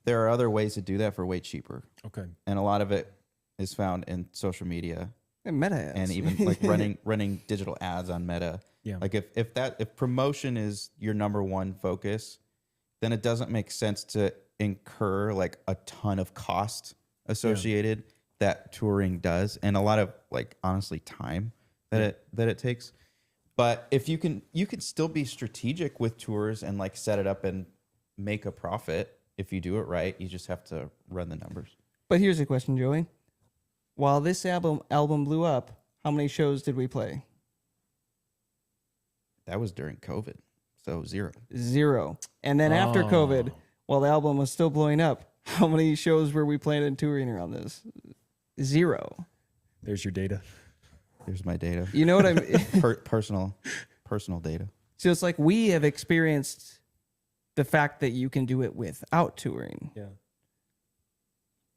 there are other ways to do that for way cheaper. Okay. And a lot of it is found in social media And Meta ads. and even like running digital ads on Meta. Yeah. Like if promotion is your number one focus, then it doesn't make sense to incur like a ton of cost associated that touring does, and a lot of like honestly time that it takes. But if you can still be strategic with tours and like set it up and make a profit if you do it right. You just have to run the numbers. But here's a question, Joey. While this album blew up, how many shows did we play? That was during COVID, so 0. 0. And then after COVID, while the album was still blowing up, how many shows were we playing and touring around this? 0. There's your data. Here's my data. You know what I mean? Personal data. So it's like we have experienced the fact that you can do it without touring. Yeah.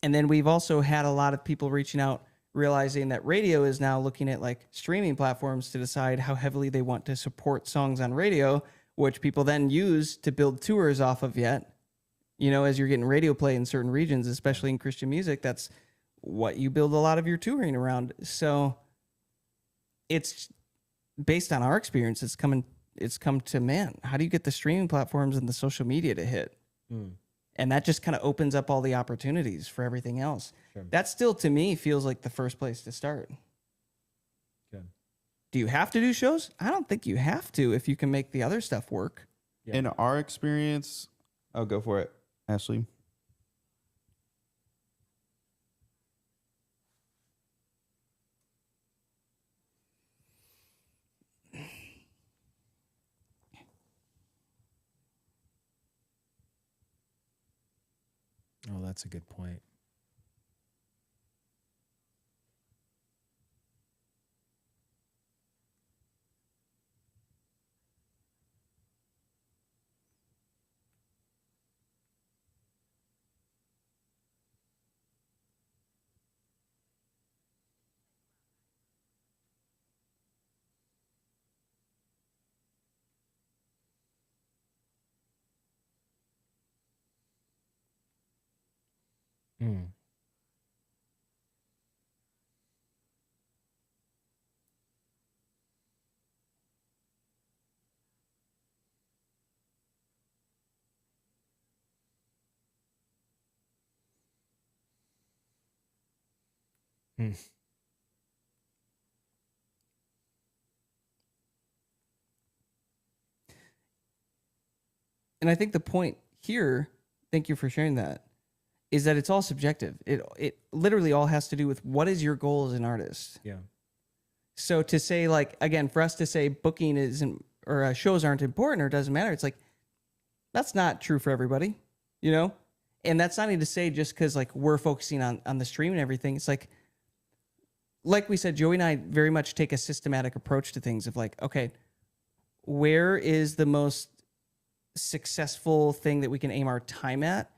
And then we've also had a lot of people reaching out, realizing that radio is now looking at like streaming platforms to decide how heavily they want to support songs on radio, which people then use to build tours off of yet. You know, as you're getting radio play in certain regions, especially in Christian music, that's what you build a lot of your touring around. So it's based on our experience. It's come to, man, how do you get the streaming platforms and the social media to hit? And that just kind of opens up all the opportunities for everything else. Sure. That still, to me, feels like the first place to start. Good. Do you have to do shows? I don't think you have to if you can make the other stuff work. Yeah. In our experience, I'll go for it, Ashley. Oh, that's a good point. Mm. Mm. And I think the point here, thank you for sharing that, is that it's all subjective. It literally all has to do with what is your goal as an artist. Yeah. So to say, like, again, for us to say booking isn't, or shows aren't important or doesn't matter, it's like, that's not true for everybody, you know? And that's not even to say just because, like, we're focusing on the stream and everything. It's like we said, Joey and I very much take a systematic approach to things of like, okay, where is the most successful thing that we can aim our time at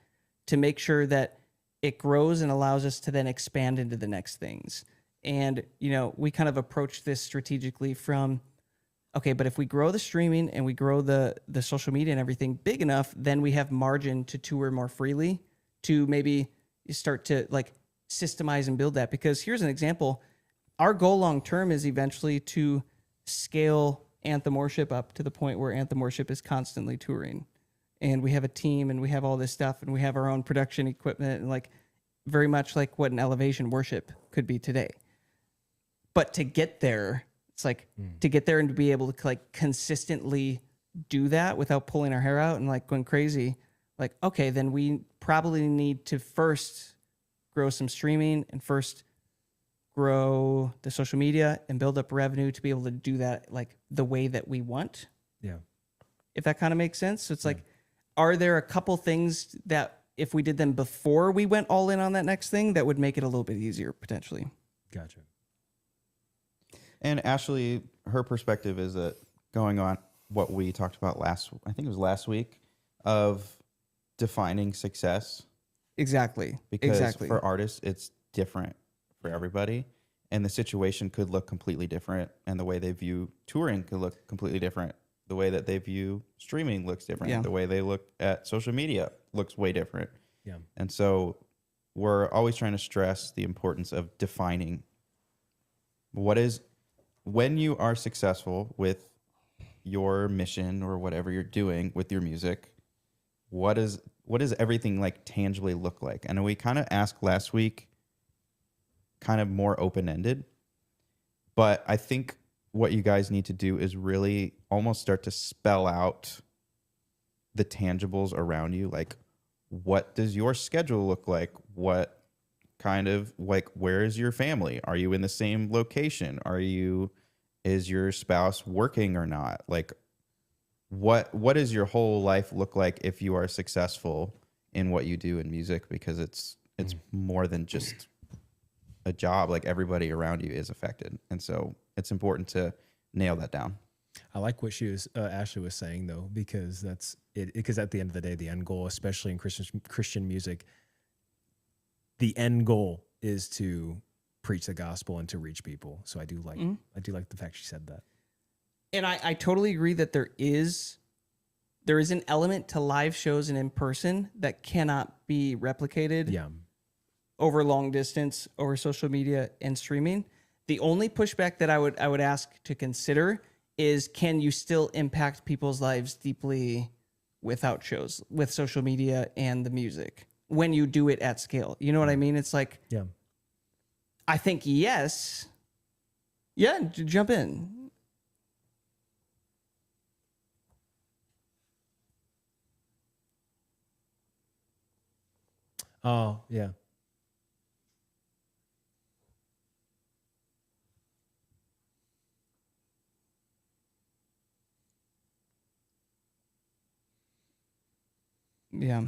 to make sure that it grows and allows us to then expand into the next things. And, you know, we kind of approach this strategically from, okay, but if we grow the streaming and we grow the social media and everything big enough, then we have margin to tour more freely, to maybe start to like systemize and build that. Because here's an example. Our goal long term is eventually to scale Anthem worship up to the point where Anthem worship is constantly touring. And we have a team and we have all this stuff and we have our own production equipment and like very much like what an elevation worship could be today. But to get there, it's like to get there and to be able to like consistently do that without pulling our hair out and like going crazy, like, okay, then we probably need to first grow some streaming and first grow the social media and build up revenue to be able to do that like the way that we want. Yeah. If that kind of makes sense. So it's like, are there a couple things that if we did them before we went all in on that next thing, that would make it a little bit easier potentially? Gotcha. And Ashley, her perspective is that going on what we talked about I think it was last week, of defining success. Exactly. Because exactly. for artists, it's different for everybody. And the situation could look completely different. And the way they view touring could look completely different. The way that they view streaming looks different. Yeah. The way they look at social media looks way different. Yeah. And so we're always trying to stress the importance of defining when you are successful with your mission or whatever you're doing with your music, what does everything like tangibly look like? And we kind of asked last week, kind of more open-ended, but I think what you guys need to do is really almost start to spell out the tangibles around you. Like, what does your schedule look like? What kind of like, where is your family? Are you in the same location? Is your spouse working or not? Like, what does your whole life look like if you are successful in what you do in music? Because it's more than just a job. Like, everybody around you is affected. And so it's important to nail that down. I like what Ashley was saying though, because that's it. Because at the end of the day, the end goal, especially in Christian music, the end goal is to preach the gospel and to reach people. So I do like the fact she said that. And I totally agree that there is an element to live shows and in person that cannot be replicated over long distance, over social media and streaming. The only pushback that I would ask to consider is, can you still impact people's lives deeply without shows, with social media and the music, when you do it at scale? You know what I mean? It's like, I think yes. Yeah, jump in. Oh, yeah. Yeah.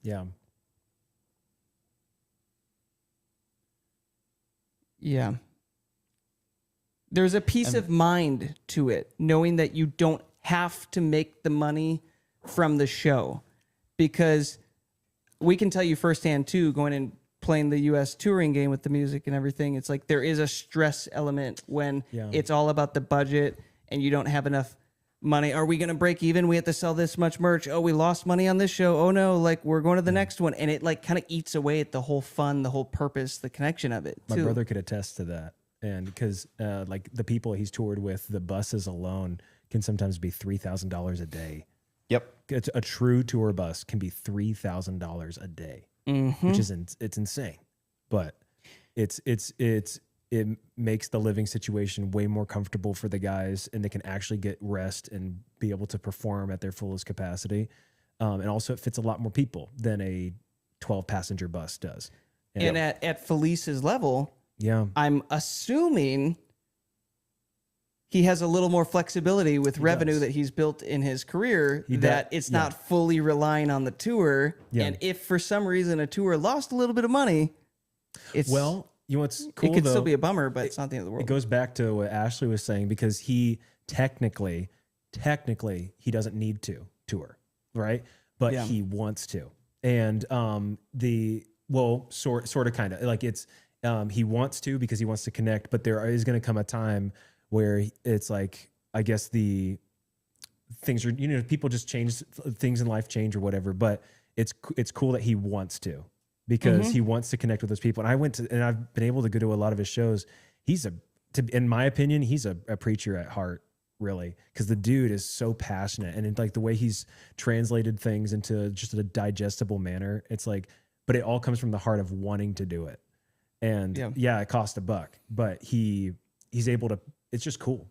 Yeah. Yeah. There's a peace of mind to it, knowing that you don't have to make the money from the show, because we can tell you firsthand too, going and playing the US touring game with the music and everything. It's like there is a stress element when it's all about the budget and you don't have enough money. Are we going to break even? We have to sell this much merch. Oh, we lost money on this show. Oh no, like we're going to the next one. And it like kind of eats away at the whole fun, the whole purpose, the connection of it too. My brother could attest to that. And because like the people he's toured with, the buses alone can sometimes be $3,000 a day. Yep. It's a true tour bus can be $3,000 a day, which is it's insane. But it makes the living situation way more comfortable for the guys, and they can actually get rest and be able to perform at their fullest capacity. And also it fits a lot more people than a 12-passenger bus does. And at Felice's level, I'm assuming he has a little more flexibility with revenue that he's built in his career, that it's not fully relying on the tour. And if for some reason a tour lost a little bit of money, it's... Well, you know what's cool, it could still be a bummer, but it's not the end of the world. It goes back to what Ashley was saying, because he technically he doesn't need to tour, right? But he wants to. And sort of kind of like it's he wants to because he wants to connect, but there is going to come a time where it's like, I guess the things are, people just change, things in life change or whatever, but it's cool that he wants to, because he wants to connect with those people. And I've been able to go to a lot of his shows. In my opinion, he's a preacher at heart, really, because the dude is so passionate, and like the way he's translated things into just a digestible manner. It's like, but it all comes from the heart of wanting to do it. And it cost $1, but he's able to, it's just cool.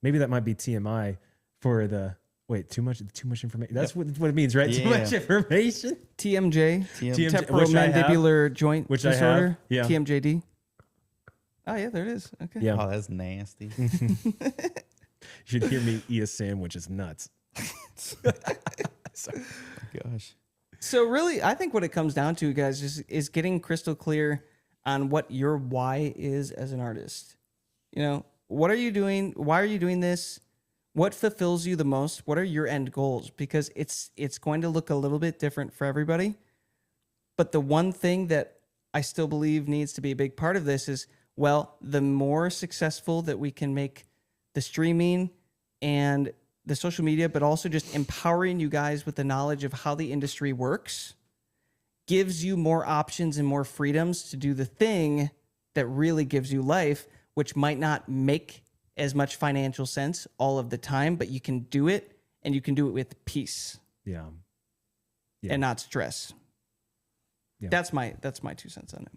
Maybe that might be TMI for the Wait, too much information. That's what it means, right? Too much Yeah. information. TMJ, TMJ, temporomandibular joint which I have, disorder. yeah. TMJD. Oh yeah, there it is. Okay. Yeah. Oh, that's nasty. You should hear me eat a sandwich. It's nuts. Gosh. So really, I think what it comes down to, guys, is getting crystal clear on what your why is as an artist. You know, what are you doing? Why are you doing this? What fulfills you the most? What are your end goals? Because it's going to look a little bit different for everybody. But the one thing that I still believe needs to be a big part of this is, well, the more successful that we can make the streaming and the social media, but also just empowering you guys with the knowledge of how the industry works, gives you more options and more freedoms to do the thing that really gives you life, which might not make as much financial sense all of the time, but you can do it, and you can do it with peace Yeah. and not stress. Yeah. That's my 2 cents on it.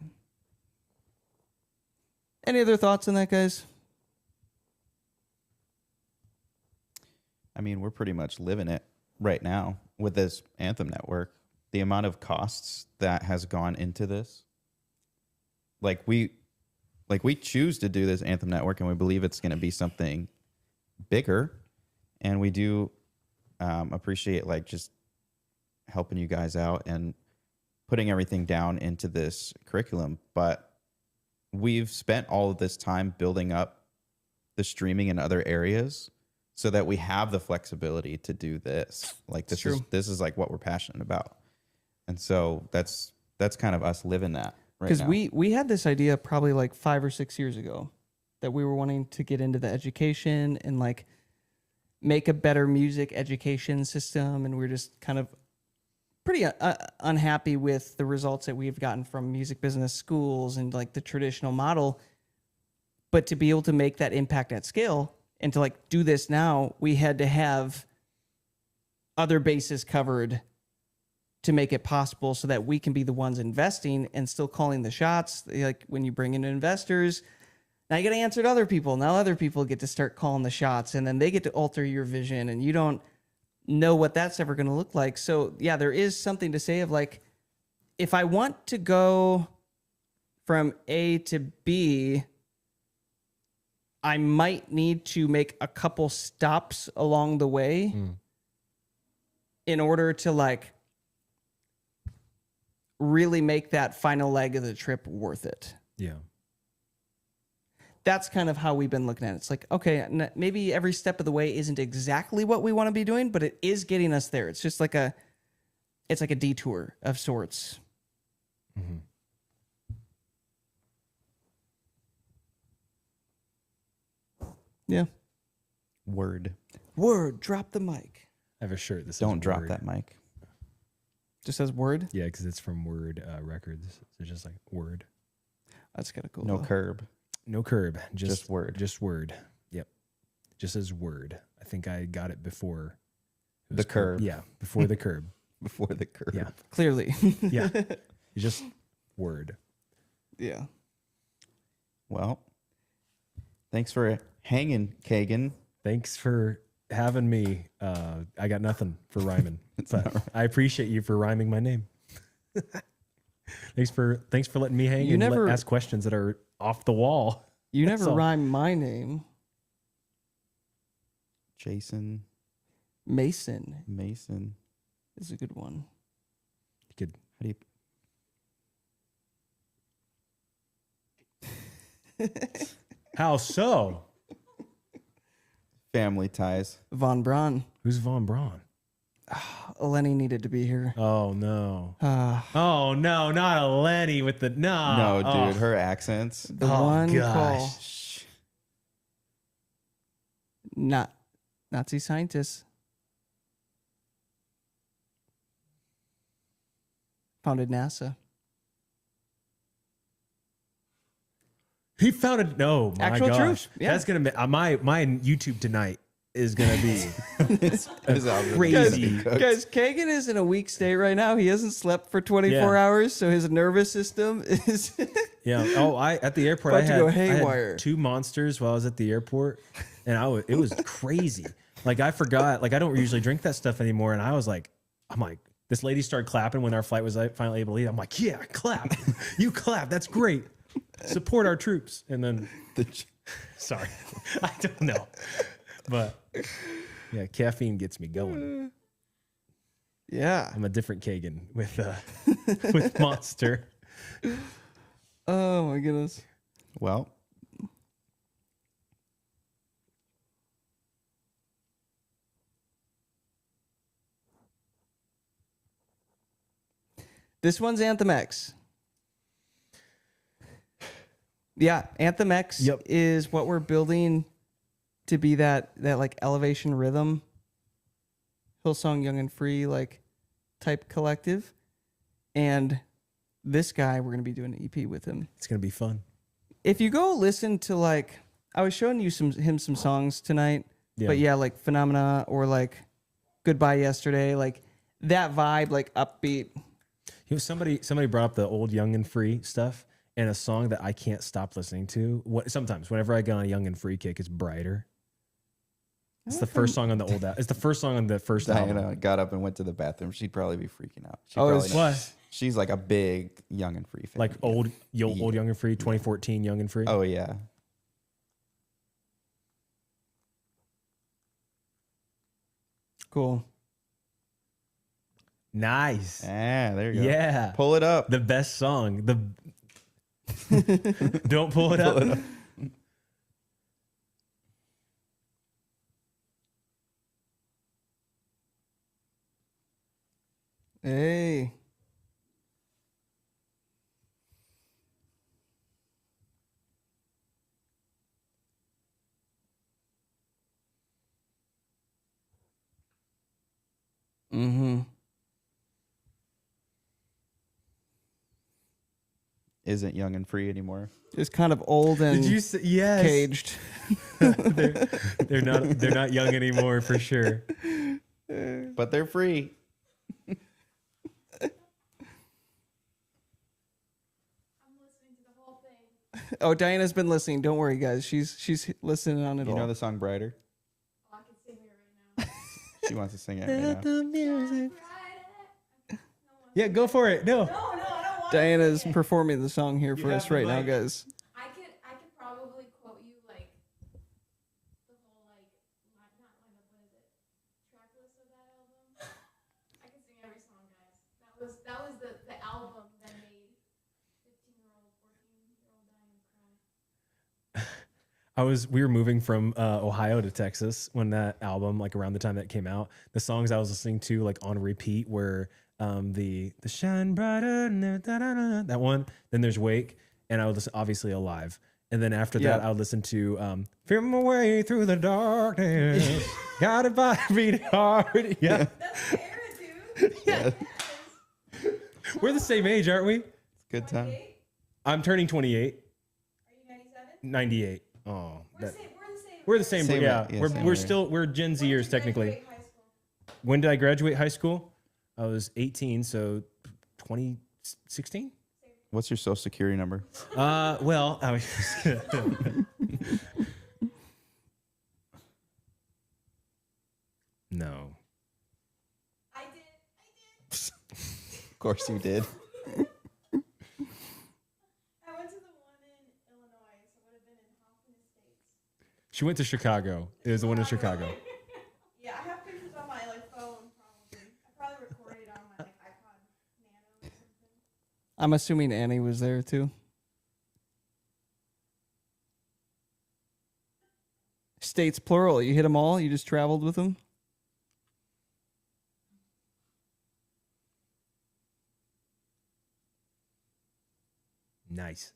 Any other thoughts on that, guys? I mean, we're pretty much living it right now with this Anthem network. The amount of costs that has gone into this, like we choose to do this Anthem network, and we believe it's going to be something bigger, and we do appreciate like just helping you guys out and putting everything down into this curriculum. But we've spent all of this time building up the streaming in other areas so that we have the flexibility to do this. Like this is like what we're passionate about. And so that's kind of us living that right Because now. we had this idea probably like 5 or 6 years ago that we were wanting to get into the education and like make a better music education system. And we're just kind of pretty unhappy with the results that we've gotten from music business schools and like the traditional model. But to be able to make that impact at scale and to like do this now, we had to have other bases covered to make it possible so that we can be the ones investing and still calling the shots. Like when you bring in investors, now you got to answer to other people. Now other people get to start calling the shots, and then they get to alter your vision, and you don't know what that's ever going to look like. So yeah, there is something to say of like, if I want to go from A to B, I might need to make a couple stops along the way in order to like really make that final leg of the trip worth it. Yeah. That's kind of how we've been looking at it. It's like, okay, maybe every step of the way isn't exactly what we want to be doing, but it is getting us there. It's just like a detour of sorts. Mm-hmm. Yeah. Word. Drop the mic. I have a shirt that says Don't drop Word. that mic. Just says word. Yeah, because it's from Word Records. It's just like Word. That's kind of cool. No though. curb. No curb. Just Word. Just Word. Yep. Just as Word. I think I got it before. It The was curb. Yeah, before the curb. Before the curb. Yeah. Clearly. Yeah. It's just Word. Yeah. Well, thanks for hanging, Kagan. Thanks for having me. I got nothing for rhyming, but I appreciate you for rhyming my name. Thanks for letting me hang You and never- ask questions that are off the wall. You That's never all. rhyme my name. Jason Mason Mason. is a good one. You could How do you how so? family ties? Von Braun. Who's Von Braun? Lenny needed to be here. Oh no. Uh, Oh no, not a Lenny with the No, no. dude, her accents. the Oh, one gosh. call. Shh. Not Nazi scientist. Founded NASA. He founded no. My Actual gosh. truth, yeah. That's gonna be my YouTube tonight is gonna be This algorithm Crazy. is cooked. Guys, Kagan is in a weak state right now. He hasn't slept for 24 Yeah. hours, so his nervous system is. yeah. Oh, I at the airport About to go I had haywire. 2 monsters while I was at the airport, and it was crazy. Like I forgot. Like I don't usually drink that stuff anymore. And I'm like, this lady started clapping when our flight was finally able to leave. I'm like, yeah, clap. You clap. That's great. Support our troops. And then, sorry, I don't know. But yeah, caffeine gets me going. Yeah. I'm a different Kagan with with Monster. Oh my goodness. Well, This one's Anthem X. Yeah, Anthem X Yep. is what we're building to be that like elevation rhythm, Hillsong Young and Free like type collective. And this guy, we're gonna be doing an EP with him. It's gonna be fun. If you go listen to like, I was showing you some songs tonight, but yeah, like Phenomena or like Goodbye Yesterday, like that vibe, like upbeat. You know, somebody brought up the old Young and Free stuff, and a song that I can't stop listening to. Sometimes whenever I get on a Young and Free kick, is Brighter. It's the first song on the old. It's the first song on the first Diana album. got up and went to the bathroom. She'd probably be freaking out. What? She's like a big Young and Free fan. Like old Young and Free, 2014 Young and Free. Oh yeah. Cool. Nice. Ah, there you go. Yeah. Pull it up. The best song. Don't pull it up. Hey. Mm-hmm. Isn't Young and Free anymore. It's kind of old and Did you say yes? caged. They're not young anymore for sure. But they're free. I'm listening to the whole thing. Oh, Diana's been listening. Don't worry, guys. She's listening on it You all. know the song Brighter? Oh, I can sing it right now. She wants to sing it right now. Yeah, go for it. No. No, I don't want Diana's to. performing the song here for have us the right now, mic. guys. I could probably quote you like the whole like not lineup, what is it? Track list of that album. I can sing every song, guys. That was the album that made 15-year-old, 14-year-old Diane cry. We were moving from Ohio to Texas when that album, like around the time that came out, the songs I was listening to like on repeat were the Shine Brighter, that one. Then there's Wake, and I would listen obviously Alive. And then after that, I would listen to Feel My Way Through the Darkness, Guided by a Beating Heart. Yeah, That's the era, dude. Yeah. we're the same age, aren't we? It's a good time. 28? I'm turning 28, Are you 97? 98. Oh, We're the same. we're the same. Same Yeah, age, yeah, we're same we're age. still we're Gen When did Zers you technically. graduate high school? When did I graduate high school? I was 18, so 2016. What's your social security number? Well, I was no. I did. Of course you did. I went to the one in Illinois, so it would have been in Hoffman Estates. She went to Chicago. It was the one in Chicago. Yeah, I have pictures on my like phone probably. I probably recorded it on my like iPod Nano or something. I'm assuming Annie was there too. States plural. You hit them all. You just traveled with them. Nice.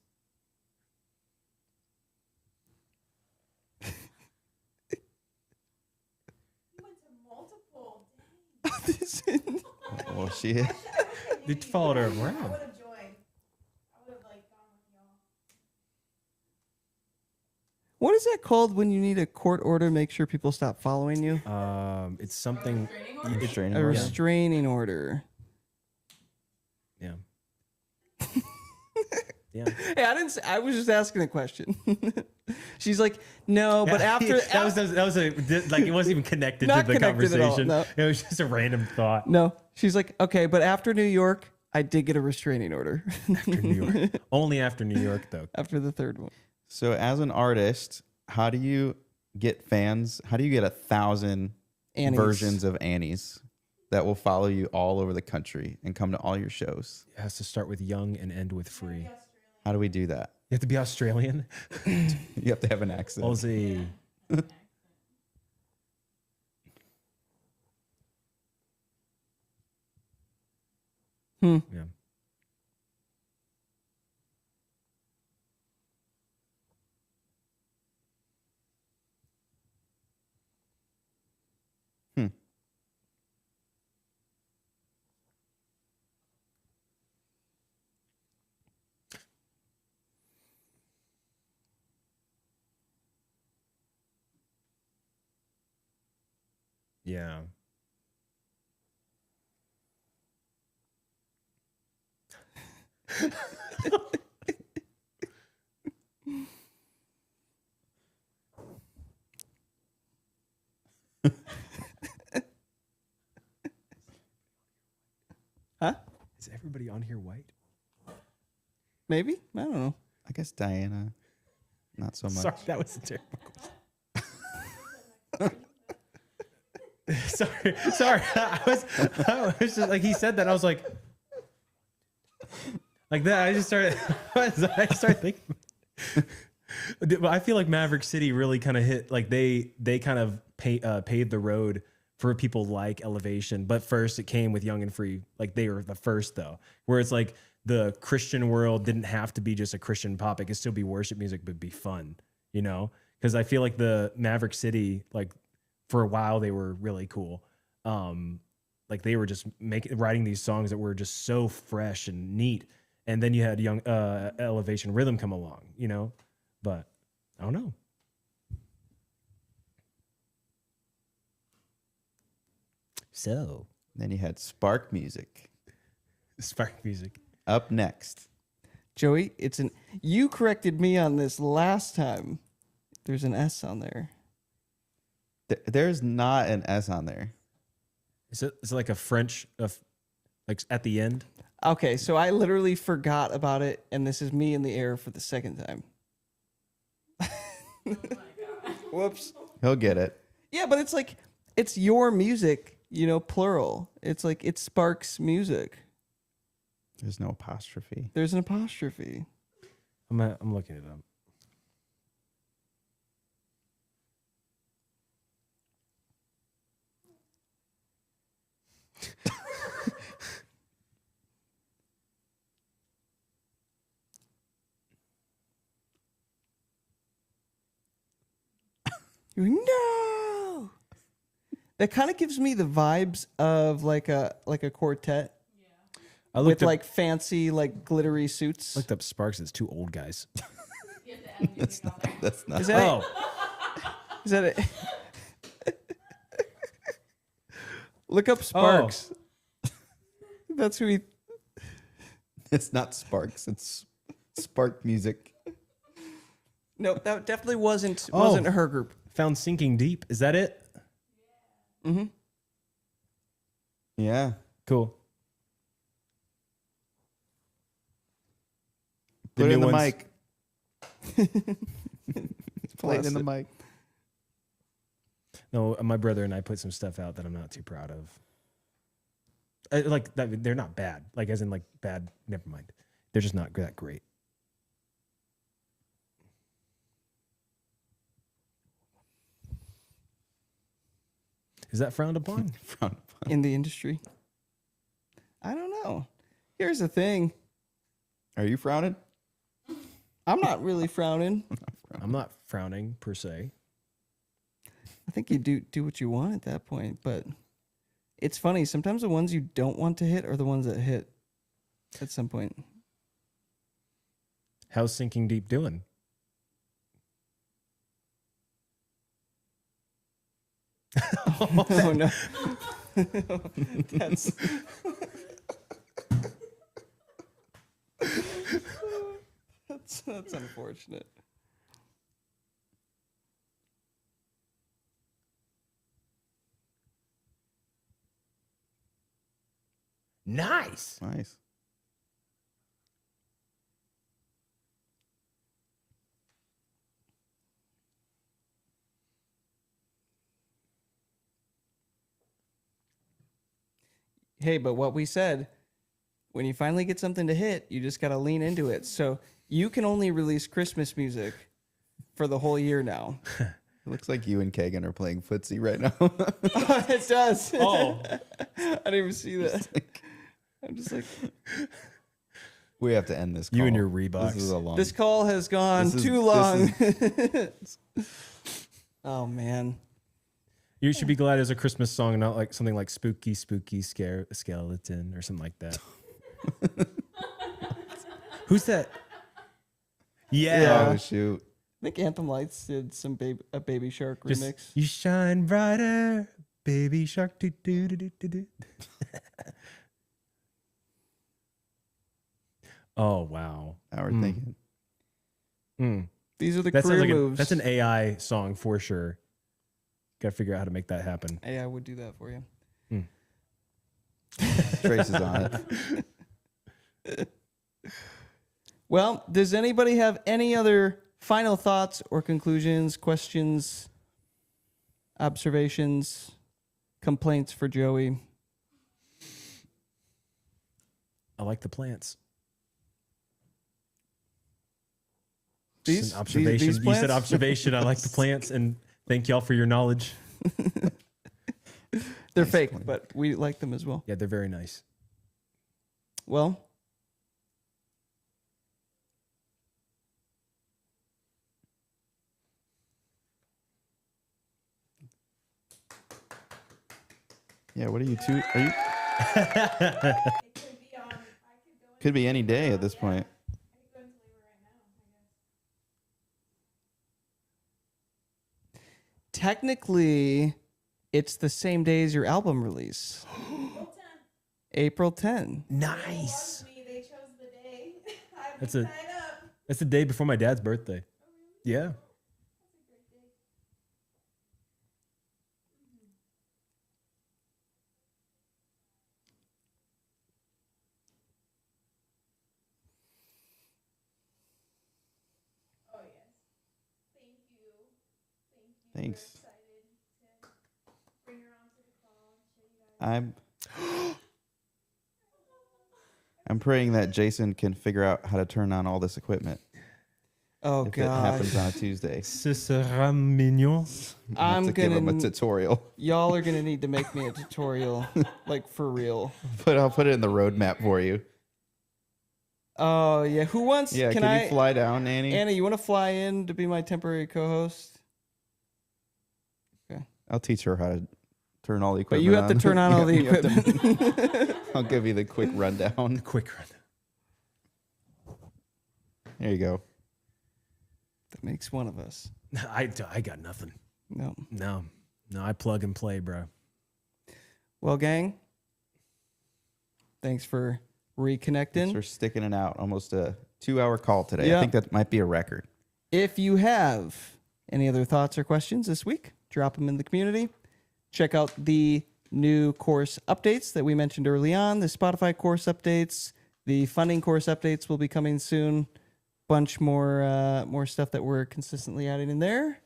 We went to multiple. Well, she You followed her I around. would have joined. I would have like gone with y'all. What is that called when you need a court order to make sure people stop following you? It's something. restraining A order. restraining order. Yeah. Yeah. Hey, I didn't. I was just asking a question. She's like, no, but after that was like it wasn't even connected to Not the connected at all, conversation. no. It was just a random thought. no. She's like, okay, but after New York, I did get a restraining order. After New York. Only after New York, though. After the third one. So as an artist, how do you get fans? How do you get 1,000 Annie's. versions of Annie's that will follow you all over the country and come to all your shows? It has to start with young and end with free. How do we do that? You have to be Australian. You have to have an accent. Aussie. Hmm. Yeah. Yeah. Huh? Is everybody on here white? Maybe? I don't know. I guess Diana, not so much. Sorry, that was a terrible question. sorry. I was just like he said that. I was like that. I just started. I started thinking. But I feel like Maverick City really kind of hit. Like they kind of paved the road for people like Elevation. But first, it came with Young and Free. Like they were the first though, where it's like the Christian world didn't have to be just a Christian pop. It could still be worship music, but be fun. You know, because I feel like the Maverick City, like for a while, they were really cool. Like they were just writing these songs that were just so fresh and neat. And then you had Young Elevation Rhythm come along, you know, but I don't know. So Then you had Spark Music. Spark Music. Up next. Joey, you corrected me on this last time. There's an S on there. There's not an S on there. Is it like a French, like at the end? Okay, so I literally forgot about it, and this is me in the air for the second time. Whoops. He'll get it. Yeah, but it's like, it's your music, you know, plural. It's like, it sparks music. There's no apostrophe. There's an apostrophe. I'm looking it up. You're like, no. That kind of gives me the vibes of like a quartet I with looked up, like fancy, like glittery suits. looked up Sparks. It's two old guys. That's not. Is that Oh, Is that it? Look up Sparks. That's who he. It's not Sparks. It's Spark Music. No, that definitely wasn't Oh. her group. found Sinking Deep. Is that it? Mm-hmm. Yeah. Cool. Put it new in the ones- mic. Play it in the mic. No, my brother and I put some stuff out that I'm not too proud of. Like that, they're not bad. Like as in like bad. Never mind. They're just not that great. Is that frowned upon? Frowned upon. In the industry. I don't know. Here's the thing. Are you frowning? I'm not really frowning. I'm not frowning per se. I think you do what you want at that point, but it's funny. Sometimes the ones you don't want to hit are the ones that hit at some point. How's Sinking Deep doing? Oh no. That's That's unfortunate. Nice. Nice. Hey, but what we said, when you finally get something to hit, you just got to lean into it. So you can only release Christmas music for the whole year now. It looks like you and Kagan are playing footsie right now. It does. Oh, I didn't even see that. I'm just like, We have to end this call. you and your Reeboks. This is a long. this call has gone This is- too this long. Oh, man. You should be glad it's a Christmas song, not like something like "Spooky, Spooky Skeleton" or something like that. Who's that? Yeah, Oh shoot! I think Anthem Lights did some a Baby Shark just remix. you shine brighter, baby shark. Do, do, do, do, do, do. Oh wow! Now we're thinking. Mm. These are the That sounds career like moves. that's an AI song for sure. Got to figure out how to make that happen. AI would do that for you. Trace is on it. Well, does anybody have any other final thoughts or conclusions, questions, observations, complaints for Joey? I like the plants. These Just an observation. these You said plants? observation. I like the plants, and thank y'all for your knowledge. They're Nice fake, plan. but we like them as well. Yeah, they're very nice. Well, Yeah. What are you two? Are you? It could be on. I could go. Could be any day at this point. I could go into labor right now. I guess. technically, it's the same day as your album release, April 10th. April 10. Nice. Me, they chose the day. I've That's been a- tied up. That's the day before my dad's birthday. Yeah. That's a great day. Oh yes. Thank you. Thank you. Thanks. We're excited to bring her onto the call and show you guys. I'm praying that Jason can figure out how to turn on all this equipment Oh, if it happens God. on a Tuesday. Ce sera mignon. I have I'm to give him a gonna. tutorial, Y'all are gonna need to make me a tutorial, like for real. but I'll put it in the roadmap for you. Oh yeah, who wants? Yeah, can I? you fly down, Annie? Anna, you want to fly in to be my temporary co-host? I'll teach her how to turn all the But equipment you have to turn on all the You have to- equipment. I'll give you the quick rundown. Quick run. There you go. That makes one of us. I got nothing. No. No, I plug and play, bro. Well, gang, thanks for reconnecting. Thanks for sticking it out. Almost a 2-hour call today. Yeah. I think that might be a record. If you have any other thoughts or questions this week, drop them in the community. Check out the new course updates that we mentioned early on, the Spotify course updates, the funding course updates will be coming soon. Bunch more stuff that we're consistently adding in there.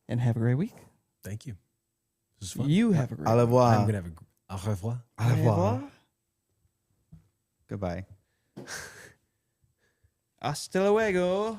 And have a great week. Thank you. This is fun. You have a great Au week. revoir. I'm gonna have a au revoir. Au revoir. Goodbye. Hasta luego.